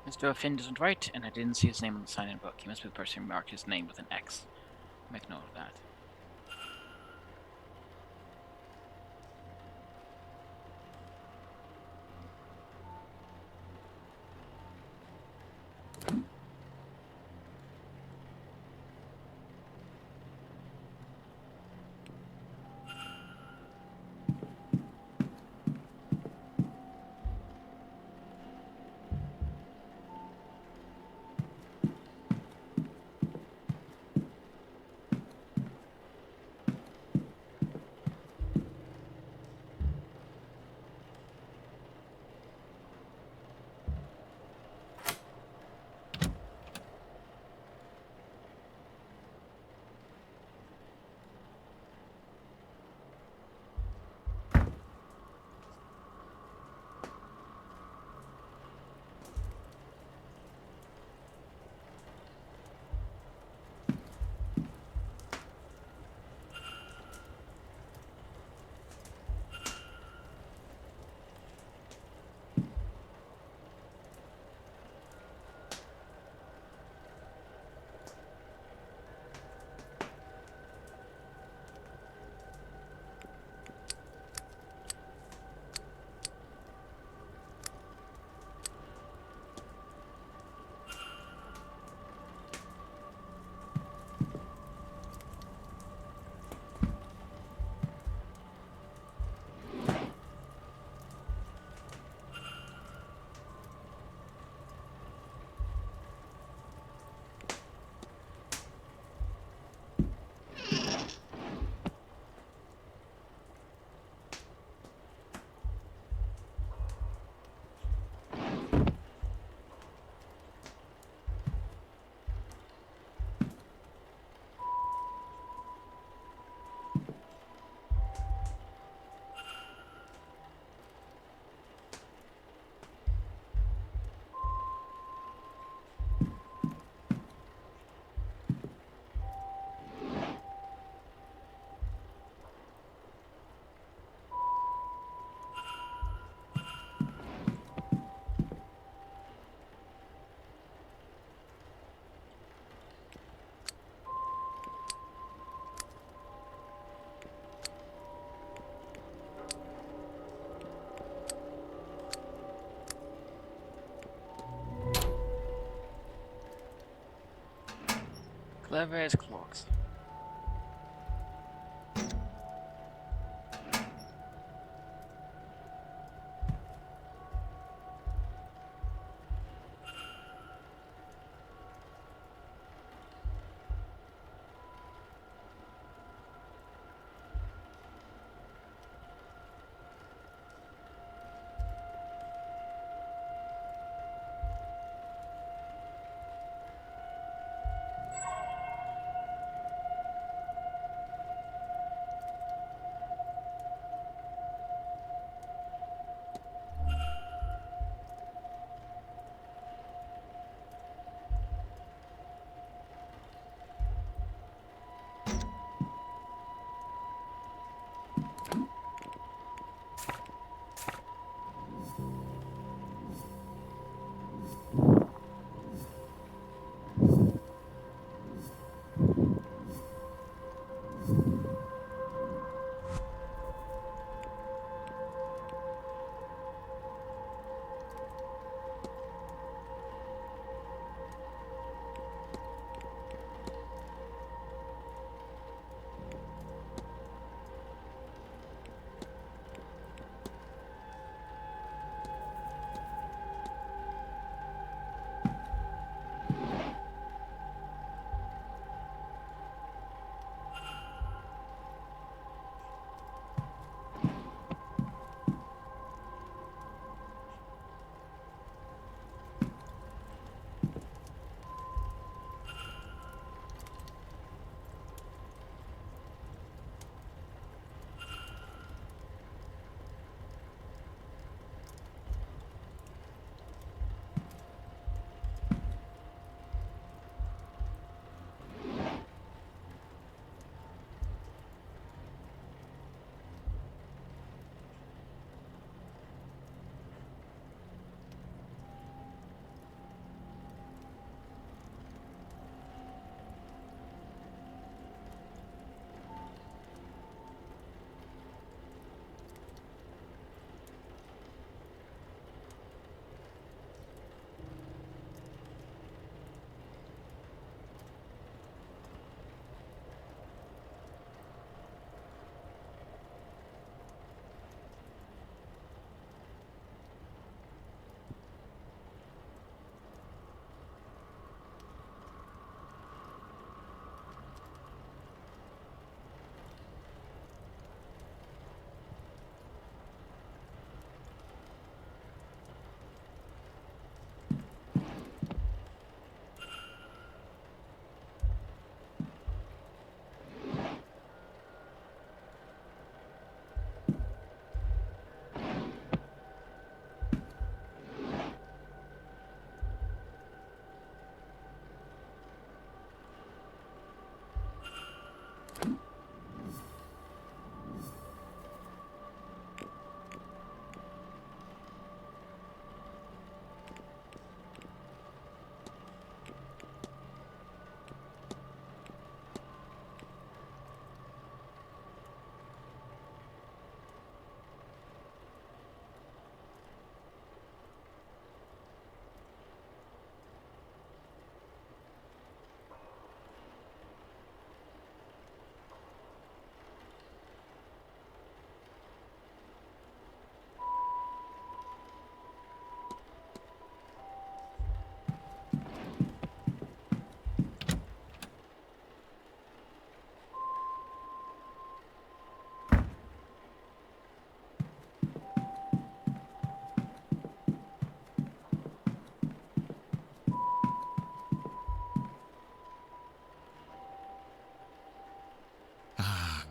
Mr. Finn doesn't write, and I didn't see his name on the sign-in book. He must be the person who marked his name with an X. Make note of that. Clever as clocks.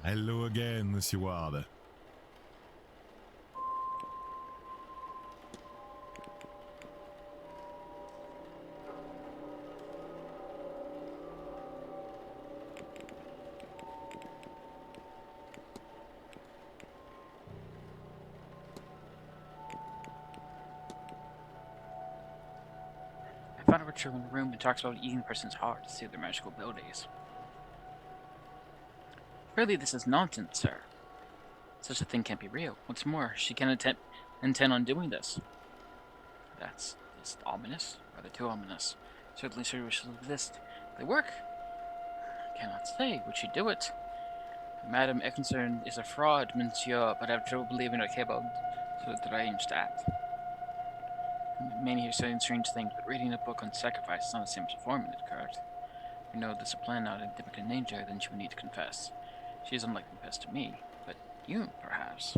Hello again, Monsieur Ward. I found a ritual in the room that talks about eating a person's heart to see their magical abilities. Really, this is nonsense, sir. Such a thing can't be real. What's more, she can intend on doing this. That's just ominous. Rather too ominous. Certainly, sure wishes exist. They work. Cannot say. Would she do it? Madame Eckenstern is a fraud, monsieur, but I have trouble believing her capable of the deranged act. Many hear saying strange things, but reading a book on sacrifice is not the same as performing it, correct? We know discipline not in typical nature, then she would need to confess. She is unlikely to confess to me, but you, perhaps.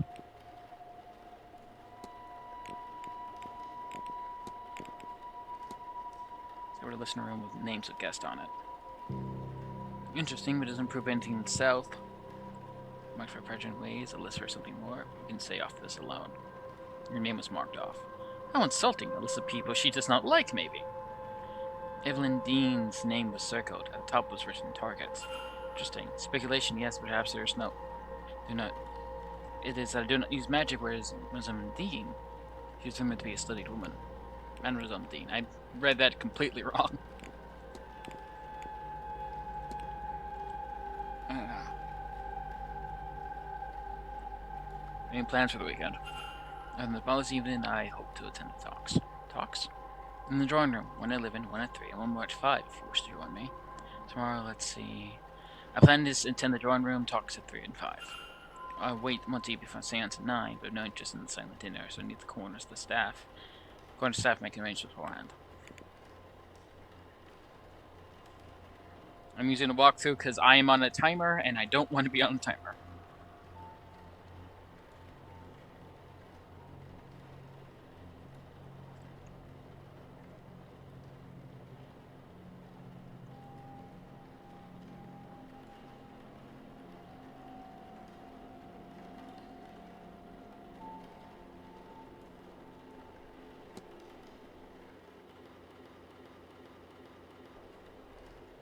So we're a listener room with names of guests on it. Interesting, but doesn't prove anything in itself. Marked for present ways, a list for something more. We can say off this alone. Your name was marked off. How insulting, a list of people she does not like, maybe. Evelyn Dean's name was circled. At the top was written target. Interesting. Speculation, yes, but perhaps there's no. Do not. It is that I do not use magic, whereas Madame Dean, she was meant to be a studied woman. And Madame Dean. I read that completely wrong. Any plans for the weekend? On the following evening, I hope to attend the talks. Talks? In the drawing room, one I live in, one at 3, and one more at 5 if you wish to join me. Tomorrow, let's see. I plan to attend the drawing room, talks at 3 and 5. I'll want to eat before seance at 9, but no interest in the silent dinner, so I need the corners of the staff. Corner staff making arrangements beforehand. I'm using a walkthrough because I am on a timer, and I don't want to be on a timer.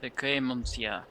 Okay, monsieur.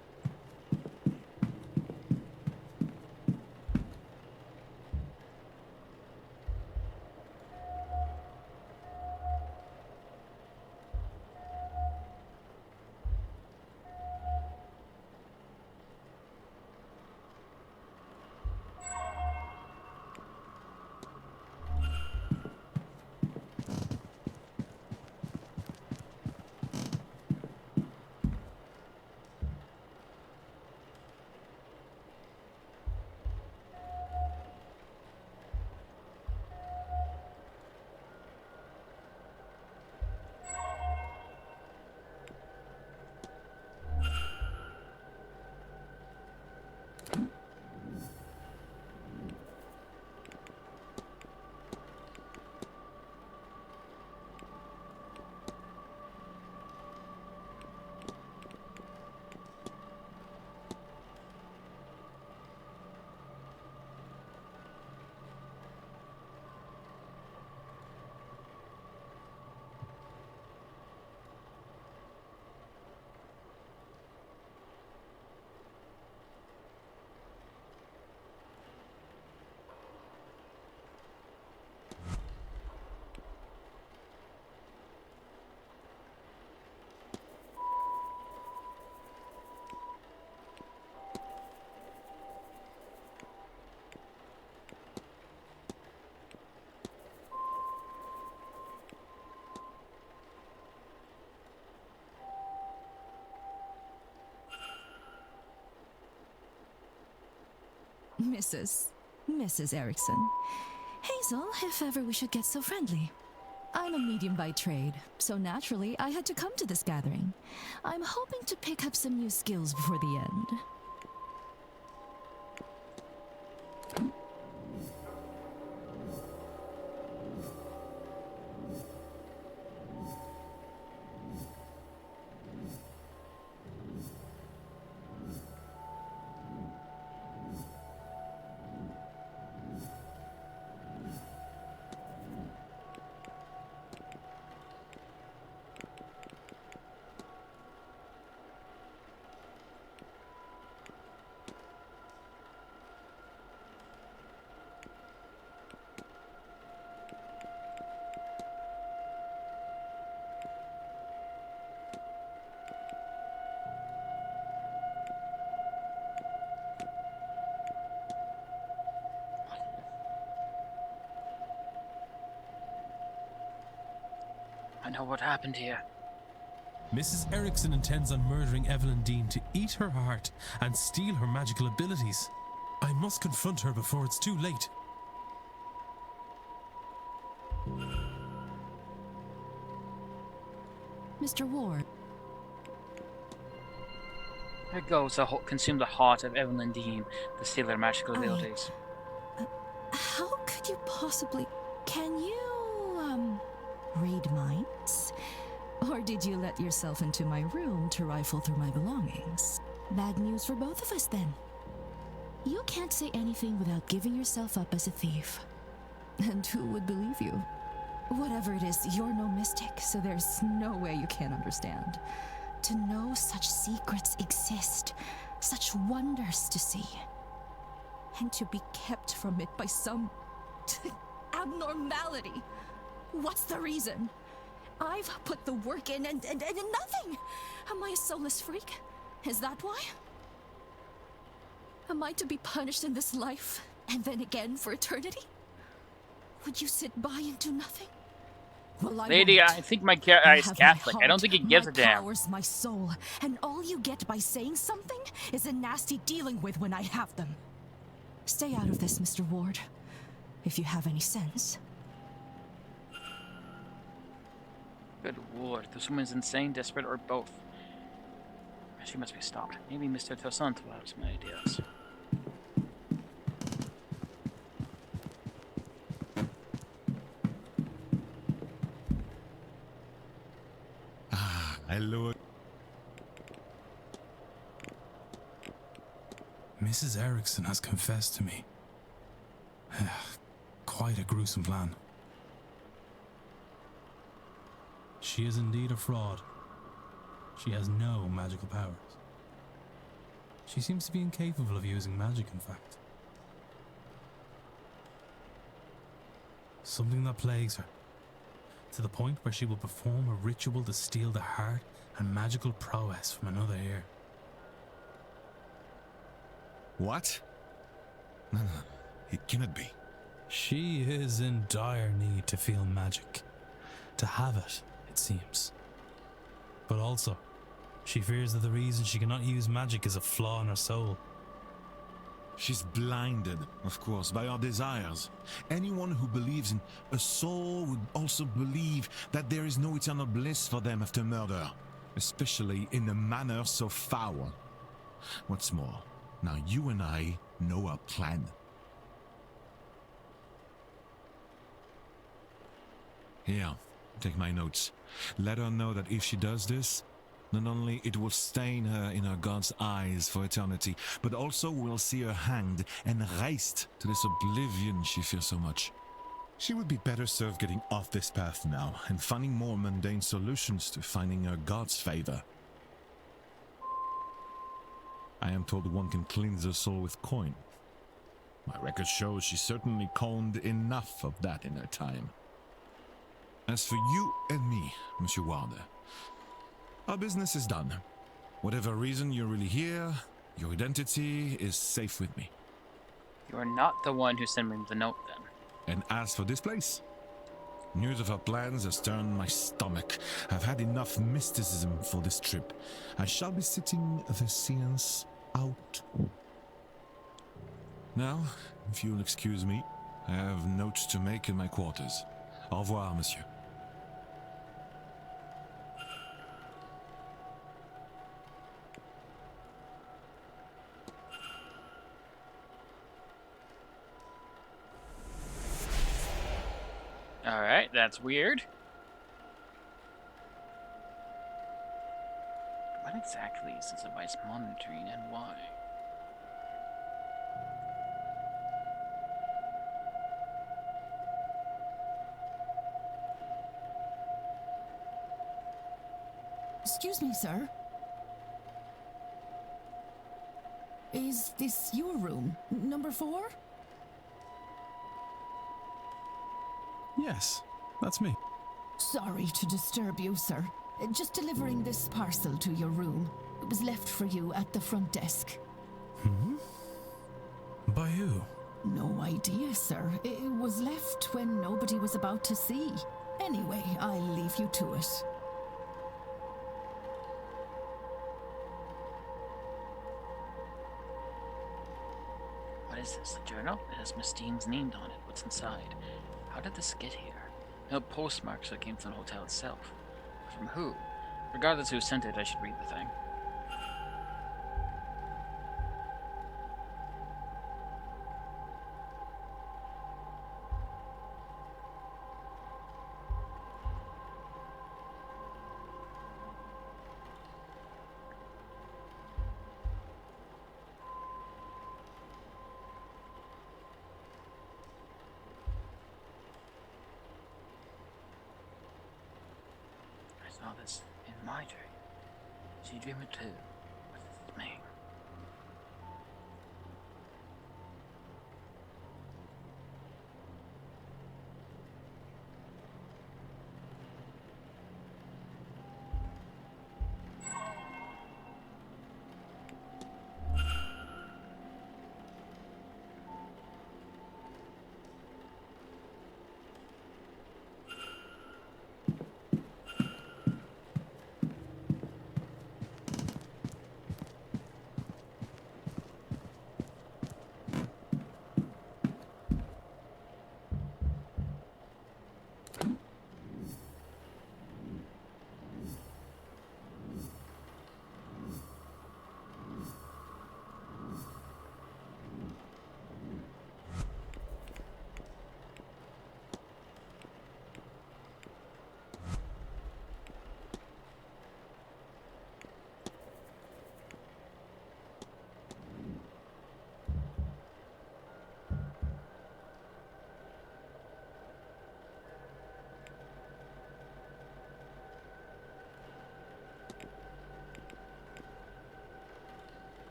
Mrs. Erickson. Hazel, if ever we should get so friendly. I'm a medium by trade, so naturally I had to come to this gathering. I'm hoping to pick up some new skills before the end. I know what happened here. Mrs. Erickson intends on murdering Evelyn Dean to eat her heart and steal her magical abilities. I must confront her before it's too late. Mr. Ward. There goes to consume the heart of Evelyn Dean to steal her magical abilities. How could you possibly... Can you, read minds? Or did you let yourself into my room to rifle through my belongings? Bad news for both of us, then. You can't say anything without giving yourself up as a thief. And who would believe you? Whatever it is, you're no mystic, so there's no way you can't understand. To know such secrets exist, such wonders to see, and to be kept from it by some abnormality. What's the reason? I've put the work in and nothing. Am I a soulless freak? Is that why? Am I to be punished in this life and then again for eternity? Would you sit by and do nothing? Well, Lady, I think my guy is Catholic. I don't think he gives a damn. Powers, my soul, and all you get by saying something is a nasty dealing with when I have them. Stay out of this, Mr. Ward, if you have any sense. Good lord, this woman's insane, desperate, or both. She must be stopped. Maybe Mr. Toussaint will have some ideas. Hello. Mrs. Erickson has confessed to me. Quite a gruesome plan. She is indeed a fraud. She has no magical powers. She seems to be incapable of using magic, in fact. Something that plagues her, to the point where she will perform a ritual to steal the heart and magical prowess from another ear. What? No, it cannot be. She is in dire need to feel magic. To have it seems. But also, she fears that the reason she cannot use magic is a flaw in her soul. She's blinded, of course, by our desires. Anyone who believes in a soul would also believe that there is no eternal bliss for them after murder, especially in a manner so foul. What's more, now you and I know our plan. Here, take my notes. Let her know that if she does this, not only it will stain her in her God's eyes for eternity, but also we'll see her hanged and raised to this oblivion she fears so much. She would be better served getting off this path now and finding more mundane solutions to finding her God's favor. I am told one can cleanse her soul with coin. My record shows she certainly coined enough of that in her time. As for you and me, Monsieur Wilder, our business is done. Whatever reason you're really here, your identity is safe with me. You are not the one who sent me the note, then. And as for this place, news of our plans has turned my stomach. I've had enough mysticism for this trip. I shall be sitting the seance out. Now, if you'll excuse me, I have notes to make in my quarters. Au revoir, monsieur. Alright, that's weird. What exactly is this device monitoring and why? Excuse me, sir. Is this your room? Number 4? Yes, that's me. Sorry to disturb you, sir. Just delivering this parcel to your room. It was left for you at the front desk. By who? No idea, sir. It was left when nobody was about to see. Anyway, I'll leave you to it. is this? A journal? It has Miss Dean's name on it. What's inside? How did this get here? No postmark, so it came from the hotel itself. From who? Regardless who sent it, I should read the thing. I saw this in my dream. She dreamed it too. What does this mean?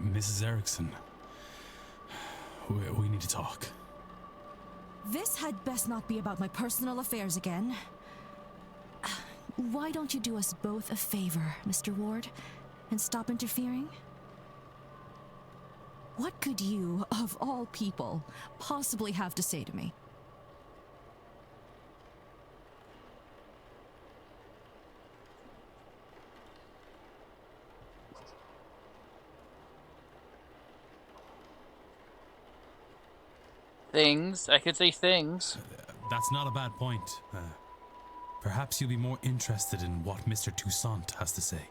Mrs. Erickson, we need to talk. This had best not be about my personal affairs again. Why don't you do us both a favor, Mr. Ward, and stop interfering? What could you, of all people, possibly have to say to me? Things. I could say things. That's not a bad point. Perhaps you'll be more interested in what Mr. Toussaint has to say.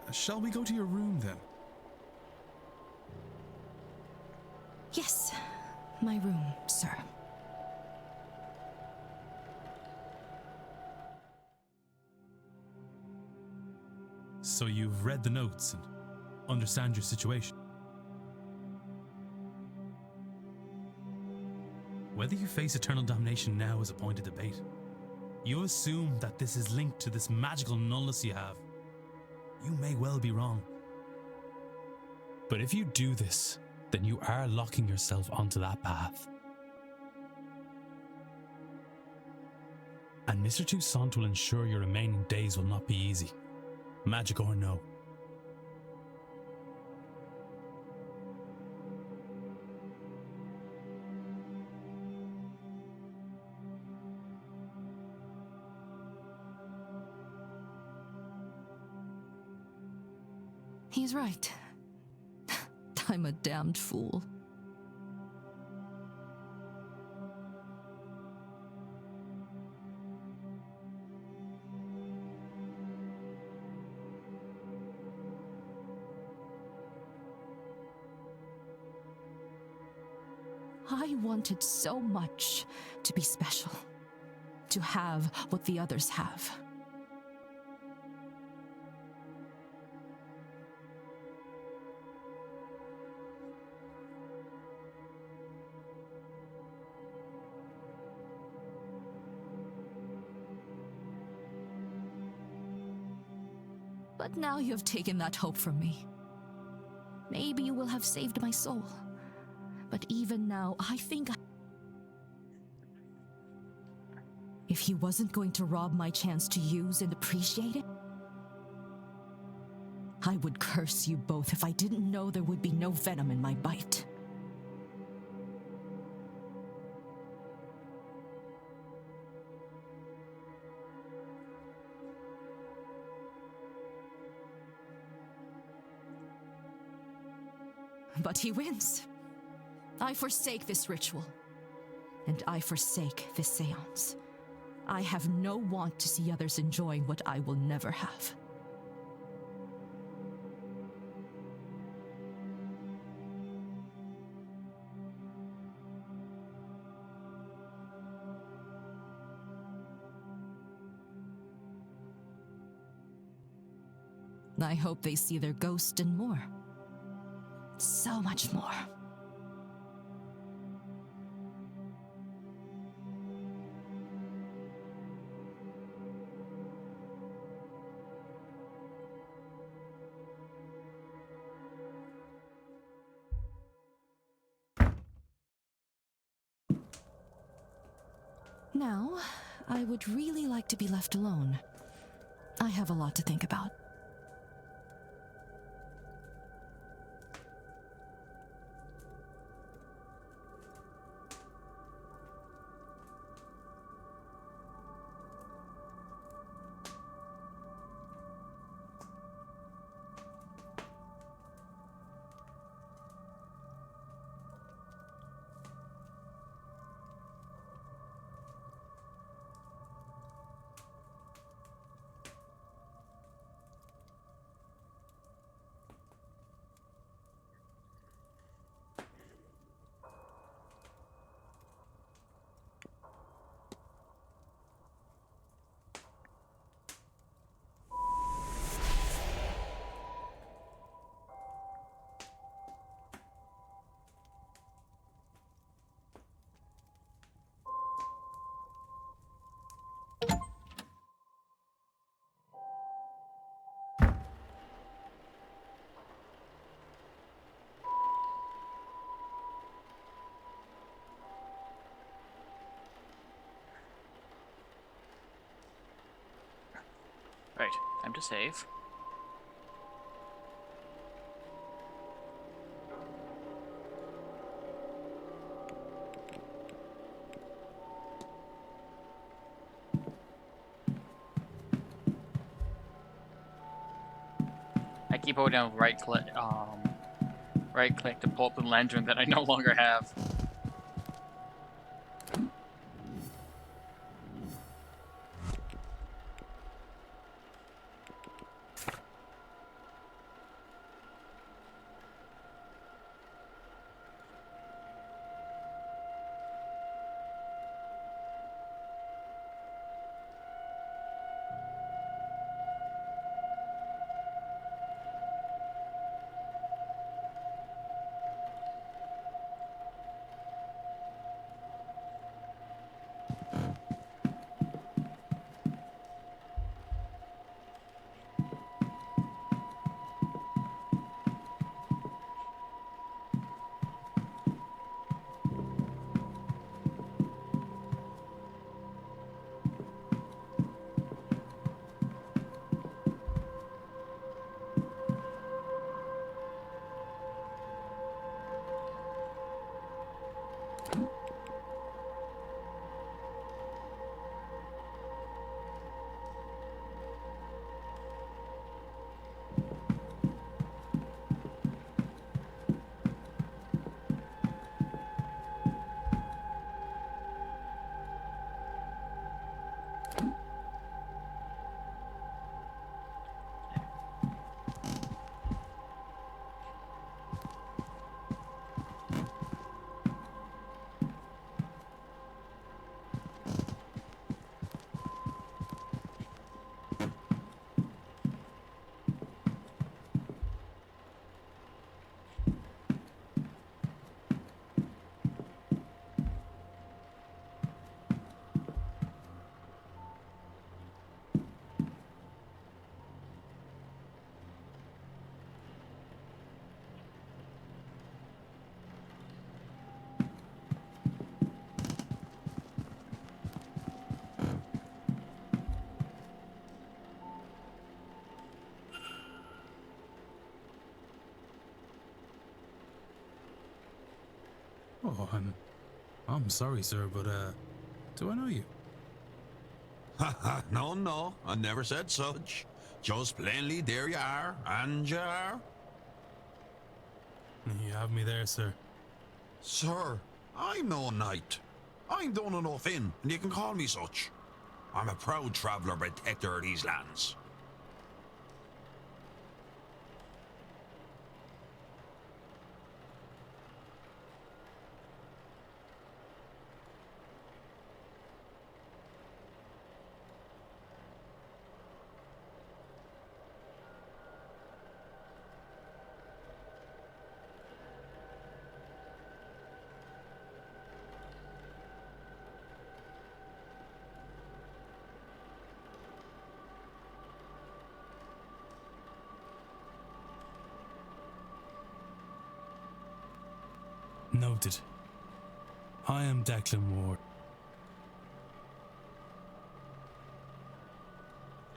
Shall we go to your room then? Yes, my room, sir. So you've read the notes and understand your situation. Whether you face eternal damnation now is a point of debate. You assume that this is linked to this magical nullness you have. You may well be wrong. But if you do this, then you are locking yourself onto that path. And Mr. Toussaint will ensure your remaining days will not be easy, magic or no. He's right. I'm a damned fool. I wanted so much to be special, to have what the others have. But now you have taken that hope from me. Maybe you will have saved my soul. But even now, I think if he wasn't going to rob my chance to use and appreciate it, I would curse you both if I didn't know there would be no venom in my bite. But he wins. I forsake this ritual. And I forsake this seance. I have no want to see others enjoying what I will never have. I hope they see their ghost and more. So much more. Now, I would really like to be left alone. I have a lot to think about. Right, time to save. I keep holding down right click to pull up the lantern that I no longer have. Oh, I'm sorry, sir, but do I know you? Ha! No, I never said such. Just plainly, there you are, and you are. You have me there, sir. Sir, I'm no knight. I'm done enough in, and you can call me such. I'm a proud traveller protector of these lands. Noted. I am Declan Ward.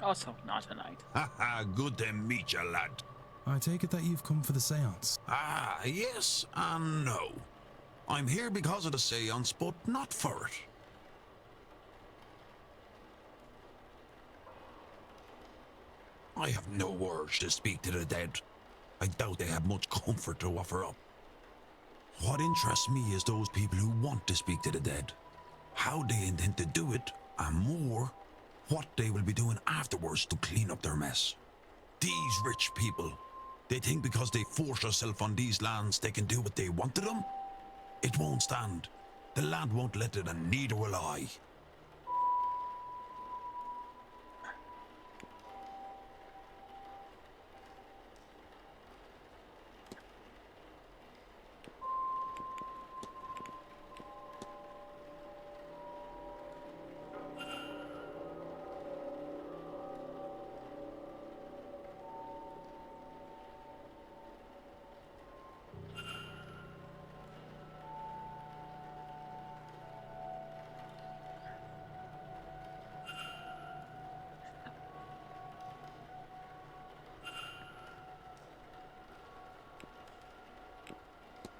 Also not a knight. Ha! Good to meet you, lad. I take it that you've come for the seance. Ah, yes and no. I'm here because of the seance, but not for it. I have no urge to speak to the dead. I doubt they have much comfort to offer up. What interests me is those people who want to speak to the dead. How they intend to do it, and more, what they will be doing afterwards to clean up their mess. These rich people, they think because they force themselves on these lands they can do what they want to them? It won't stand. The land won't let it, and neither will I.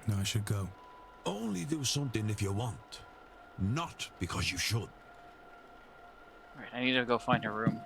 No, I should go. Only do something if you want, not because you should. Alright, I need to go find her room.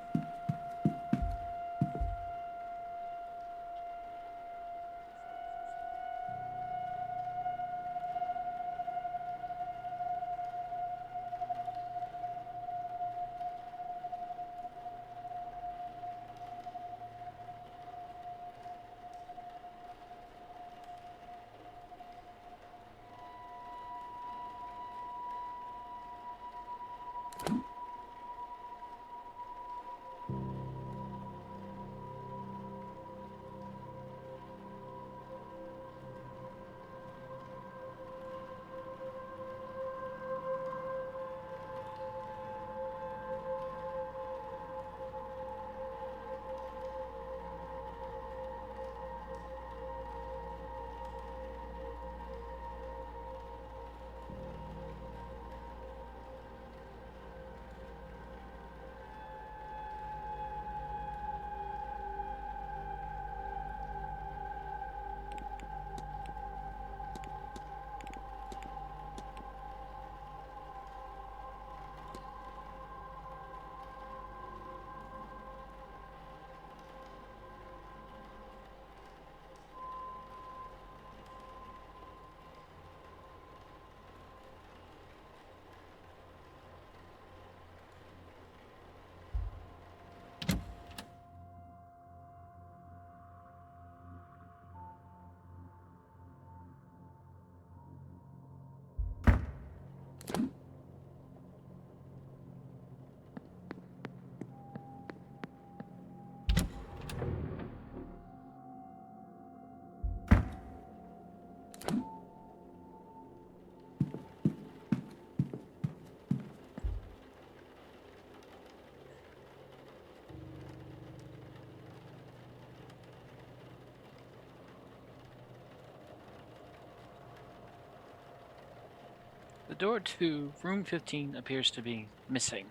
The door to room 15 appears to be missing.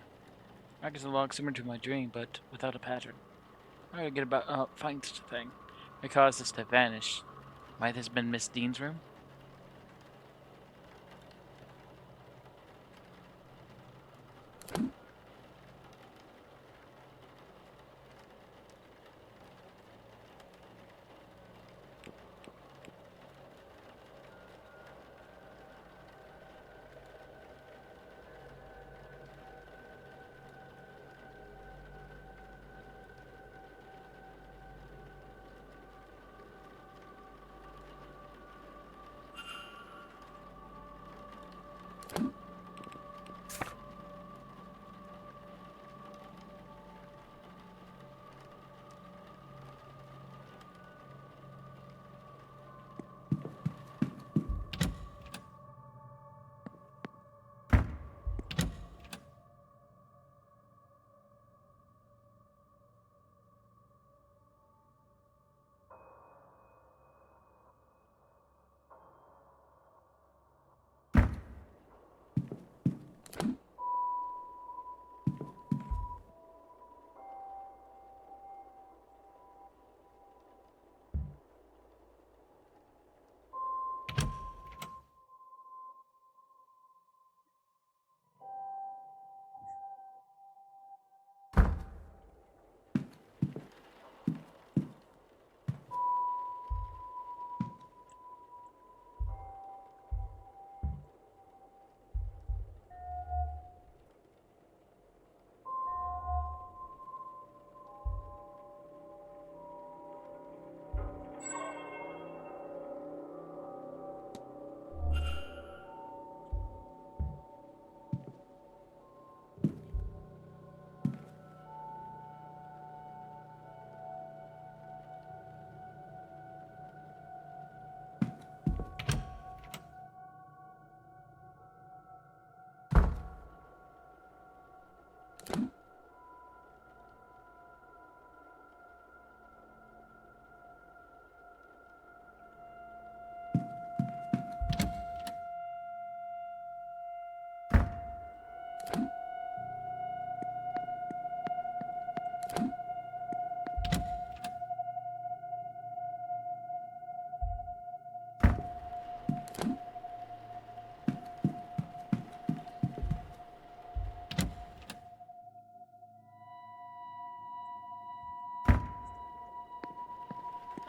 Mark is a log similar to my dream, but without a pattern. How do I get about find such a thing? What caused this to vanish? Might this have been Miss Dean's room?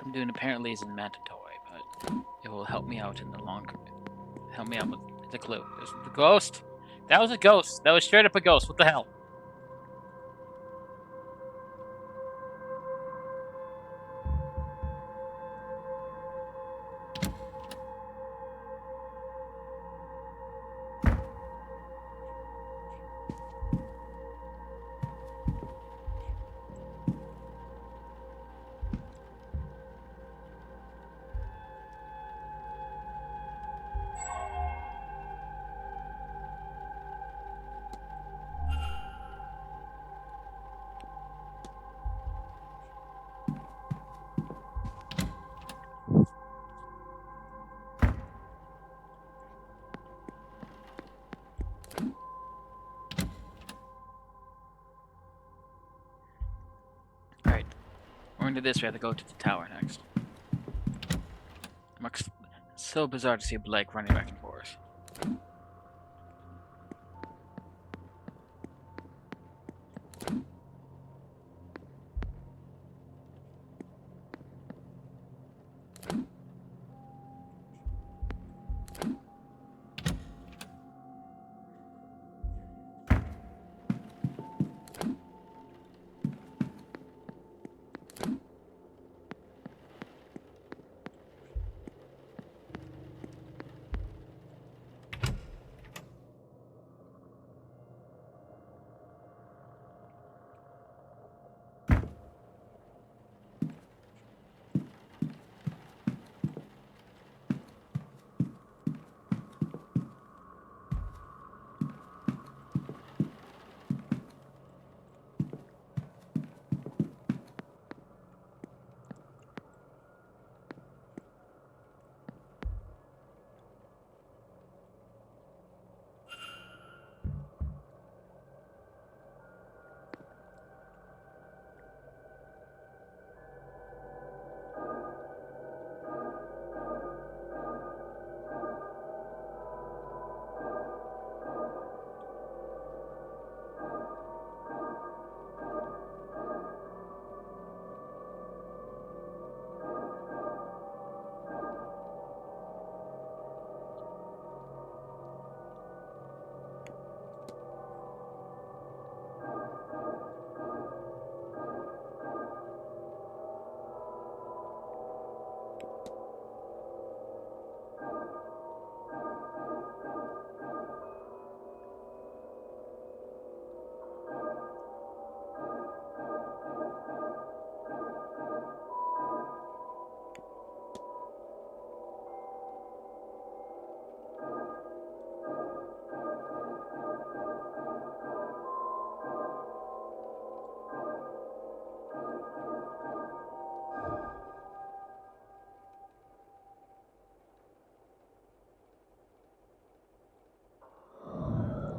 I'm doing apparently isn't mandatory, but it will help me out in the long. Help me out with the clue. There's the ghost. That was a ghost. That was straight up a ghost. What the hell? Alright. We're gonna do this. We have to go to the tower next. It's so bizarre to see Blake running back and forth.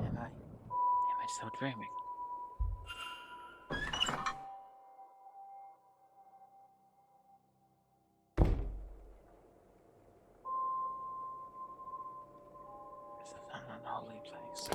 Am I still dreaming? This is an unholy place.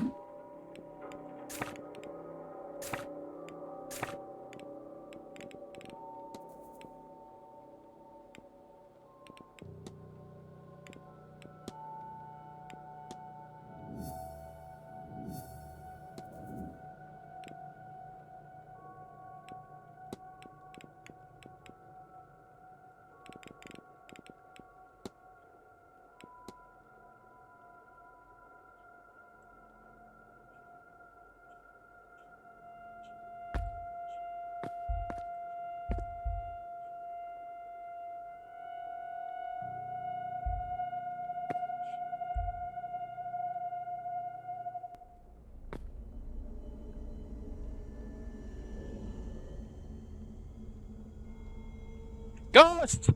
Ghost!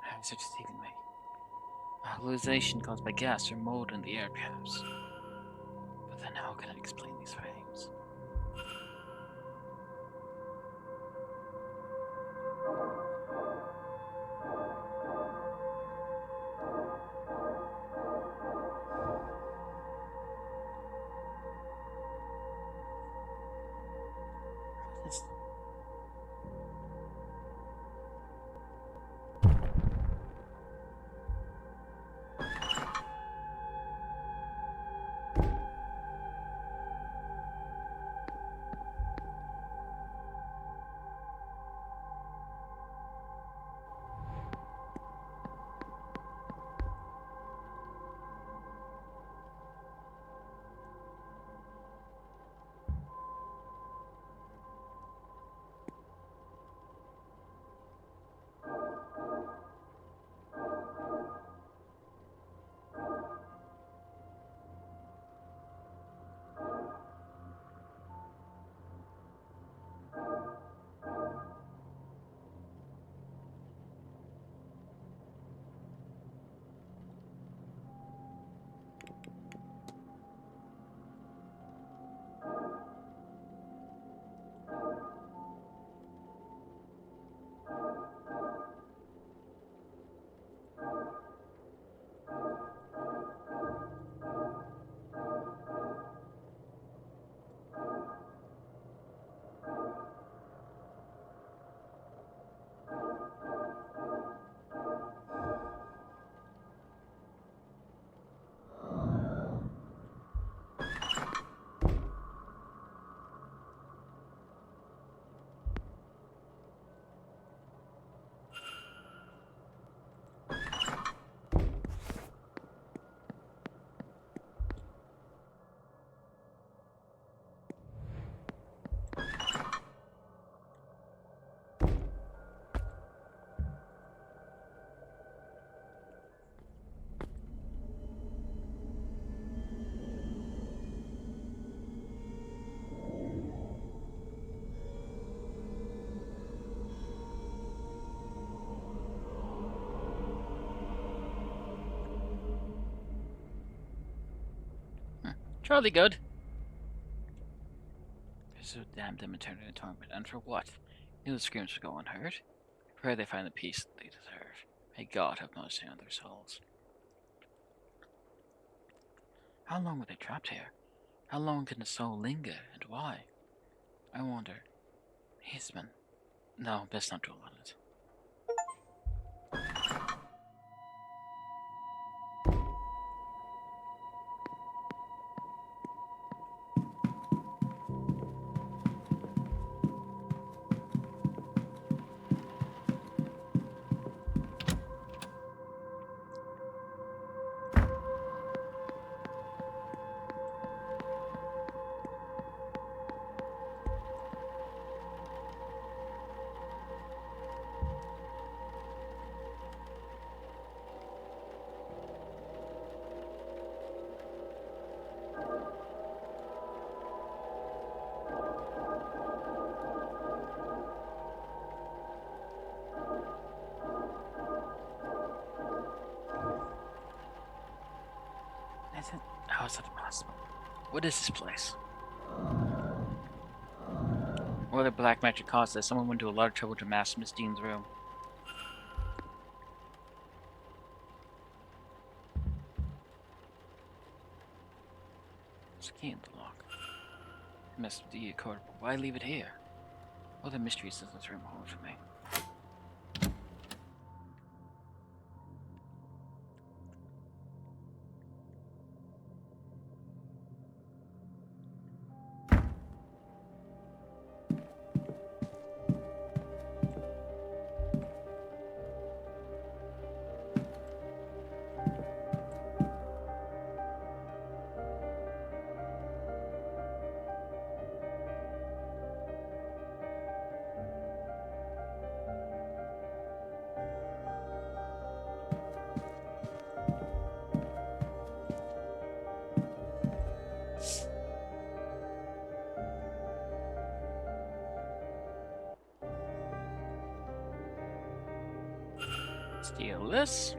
Hands are deceiving me. A hallucination caused by gas or mold in the air caps. But Then how can I explain these frames? This Charlie good. So damn them eternity in torment, and for what? Knew the screams would go unheard. Pray they find the peace they deserve. May God have mercy on their souls. How long were they trapped here? How long can the soul linger, and why? I wonder. He's been. No, best not dwell on it. How is that possible? What is this place? What other black magic caused this? Someone went to a lot of trouble to mask Miss Dean's room. It's a key in the lock. It must be a code. Why leave it here? What other mysteries does this room hold for me? Steal this.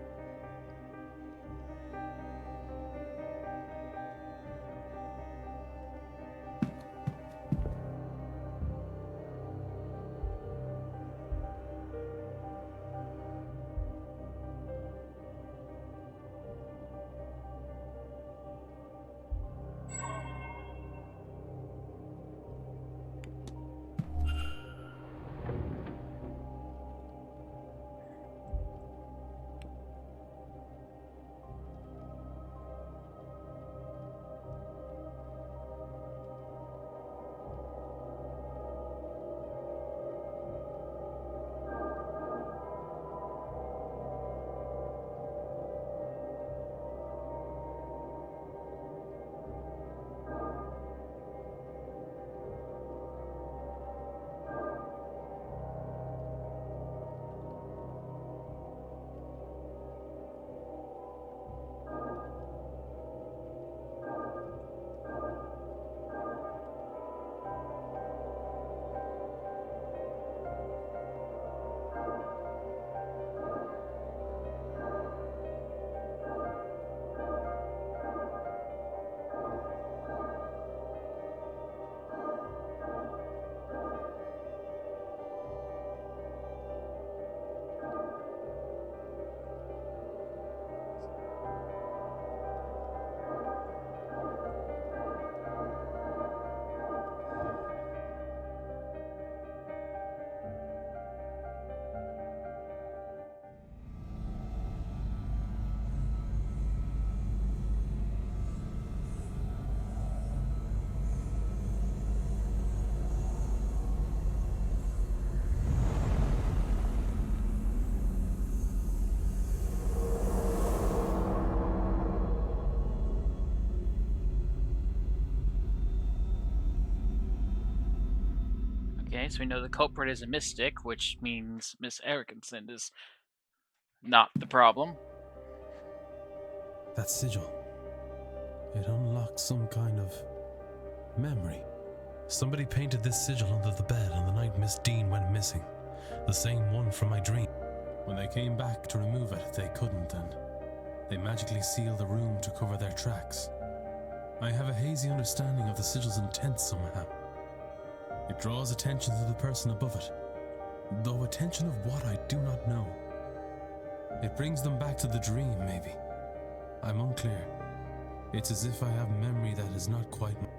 Okay, so we know the culprit is a mystic, which means Miss Erickson is not the problem. That sigil. It unlocks some kind of memory. Somebody painted this sigil under the bed on the night Miss Dean went missing. The same one from my dream. When they came back to remove it, they couldn't, and they magically sealed the room to cover their tracks. I have a hazy understanding of the sigil's intent somehow. It draws attention to the person above it, though attention of what I do not know. It brings them back to the dream, maybe. I'm unclear. It's as if I have memory that is not quite mine.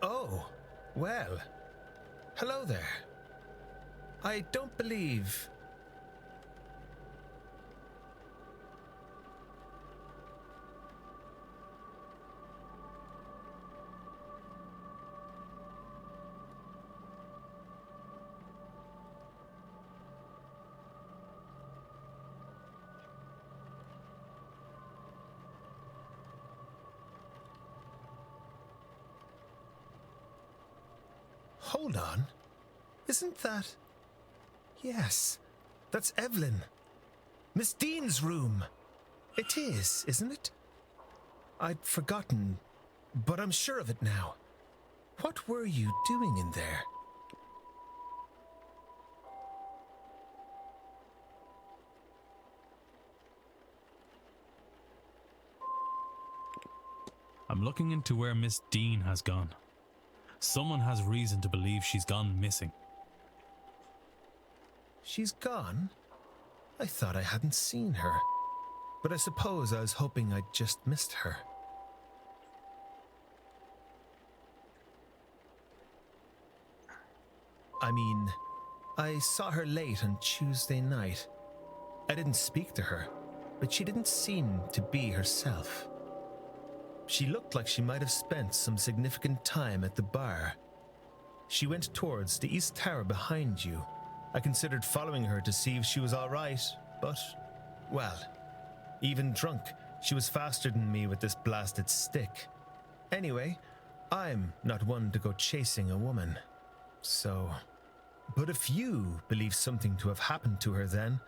Oh, well. Hello there. I don't believe... Hold on. Isn't that... Yes, that's Evelyn. Miss Dean's room. It is, isn't it? I'd forgotten, but I'm sure of it now. What were you doing in there? I'm looking into where Miss Dean has gone. Someone has reason to believe she's gone missing. She's gone? I thought I hadn't seen her. But I suppose I was hoping I'd just missed her. I mean, I saw her late on Tuesday night. I didn't speak to her, but she didn't seem to be herself. She looked like she might have spent some significant time at the bar. She went towards the east tower behind you. I considered following her to see if she was all right, but, well, even drunk, she was faster than me with this blasted stick. Anyway, I'm not one to go chasing a woman. So, but if you believe something to have happened to her then,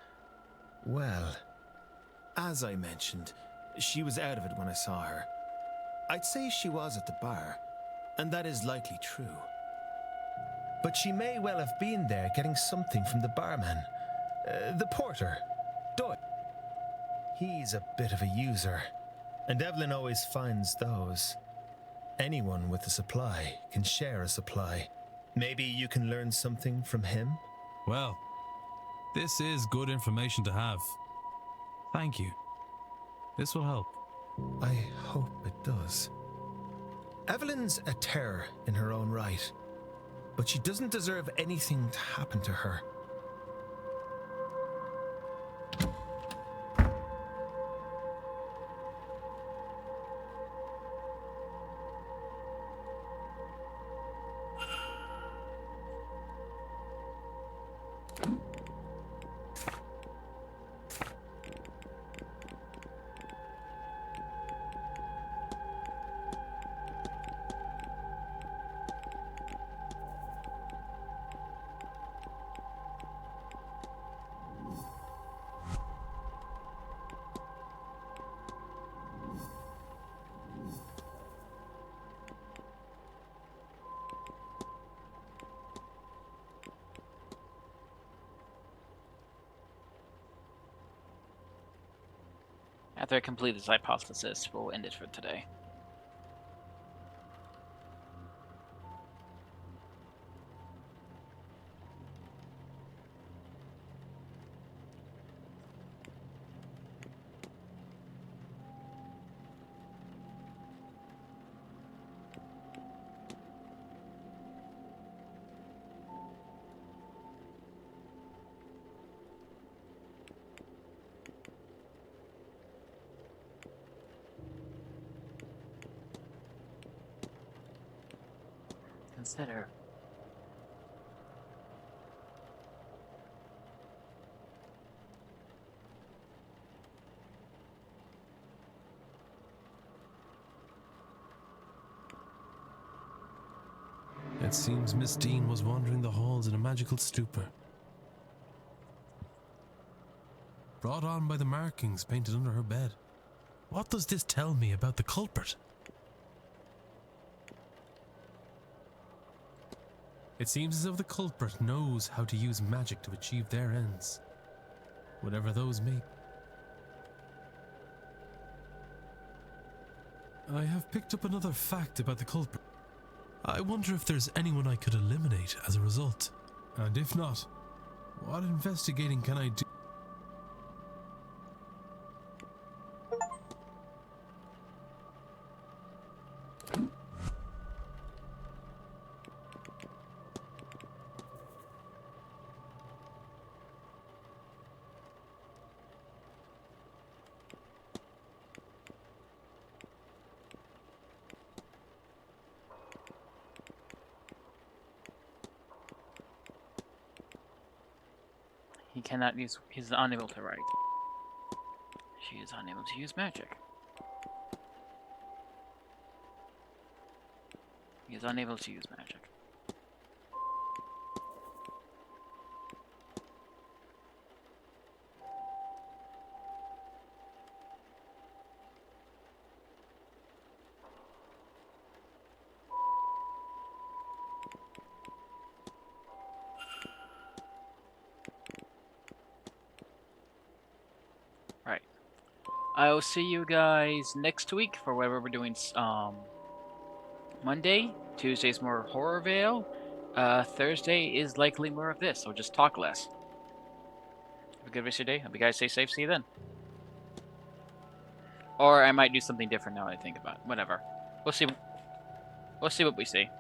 well, as I mentioned, she was out of it when I saw her. I'd say she was at the bar, and that is likely true. But she may well have been there getting something from the barman. The porter, Doyle. He's a bit of a user, and Evelyn always finds those. Anyone with a supply can share a supply. Maybe you can learn something from him? Well, this is good information to have. Thank you. This will help. I hope it does. Evelyn's a terror in her own right, but she doesn't deserve anything to happen to her. after I complete this hypothesis, we'll end it for today. Consider. It seems Miss Dean was wandering the halls in a magical stupor, brought on by the markings painted under her bed. What does this tell me about the culprit? It seems as if the culprit knows how to use magic to achieve their ends, whatever those may be. I have picked up another fact about the culprit. I wonder if there's anyone I could eliminate as a result. And if not, what investigating can I do? He cannot use. He's unable to write. She is unable to use magic. He is unable to use magic. Right. I will see you guys next week for whatever we're doing. Monday, Tuesday's more horror veil. Thursday is likely more of this, so just talk less. Have a good rest of your day. Hope you guys stay safe. See you then. Or I might do something different now that I think about it. Whatever. We'll see. We'll see what we see.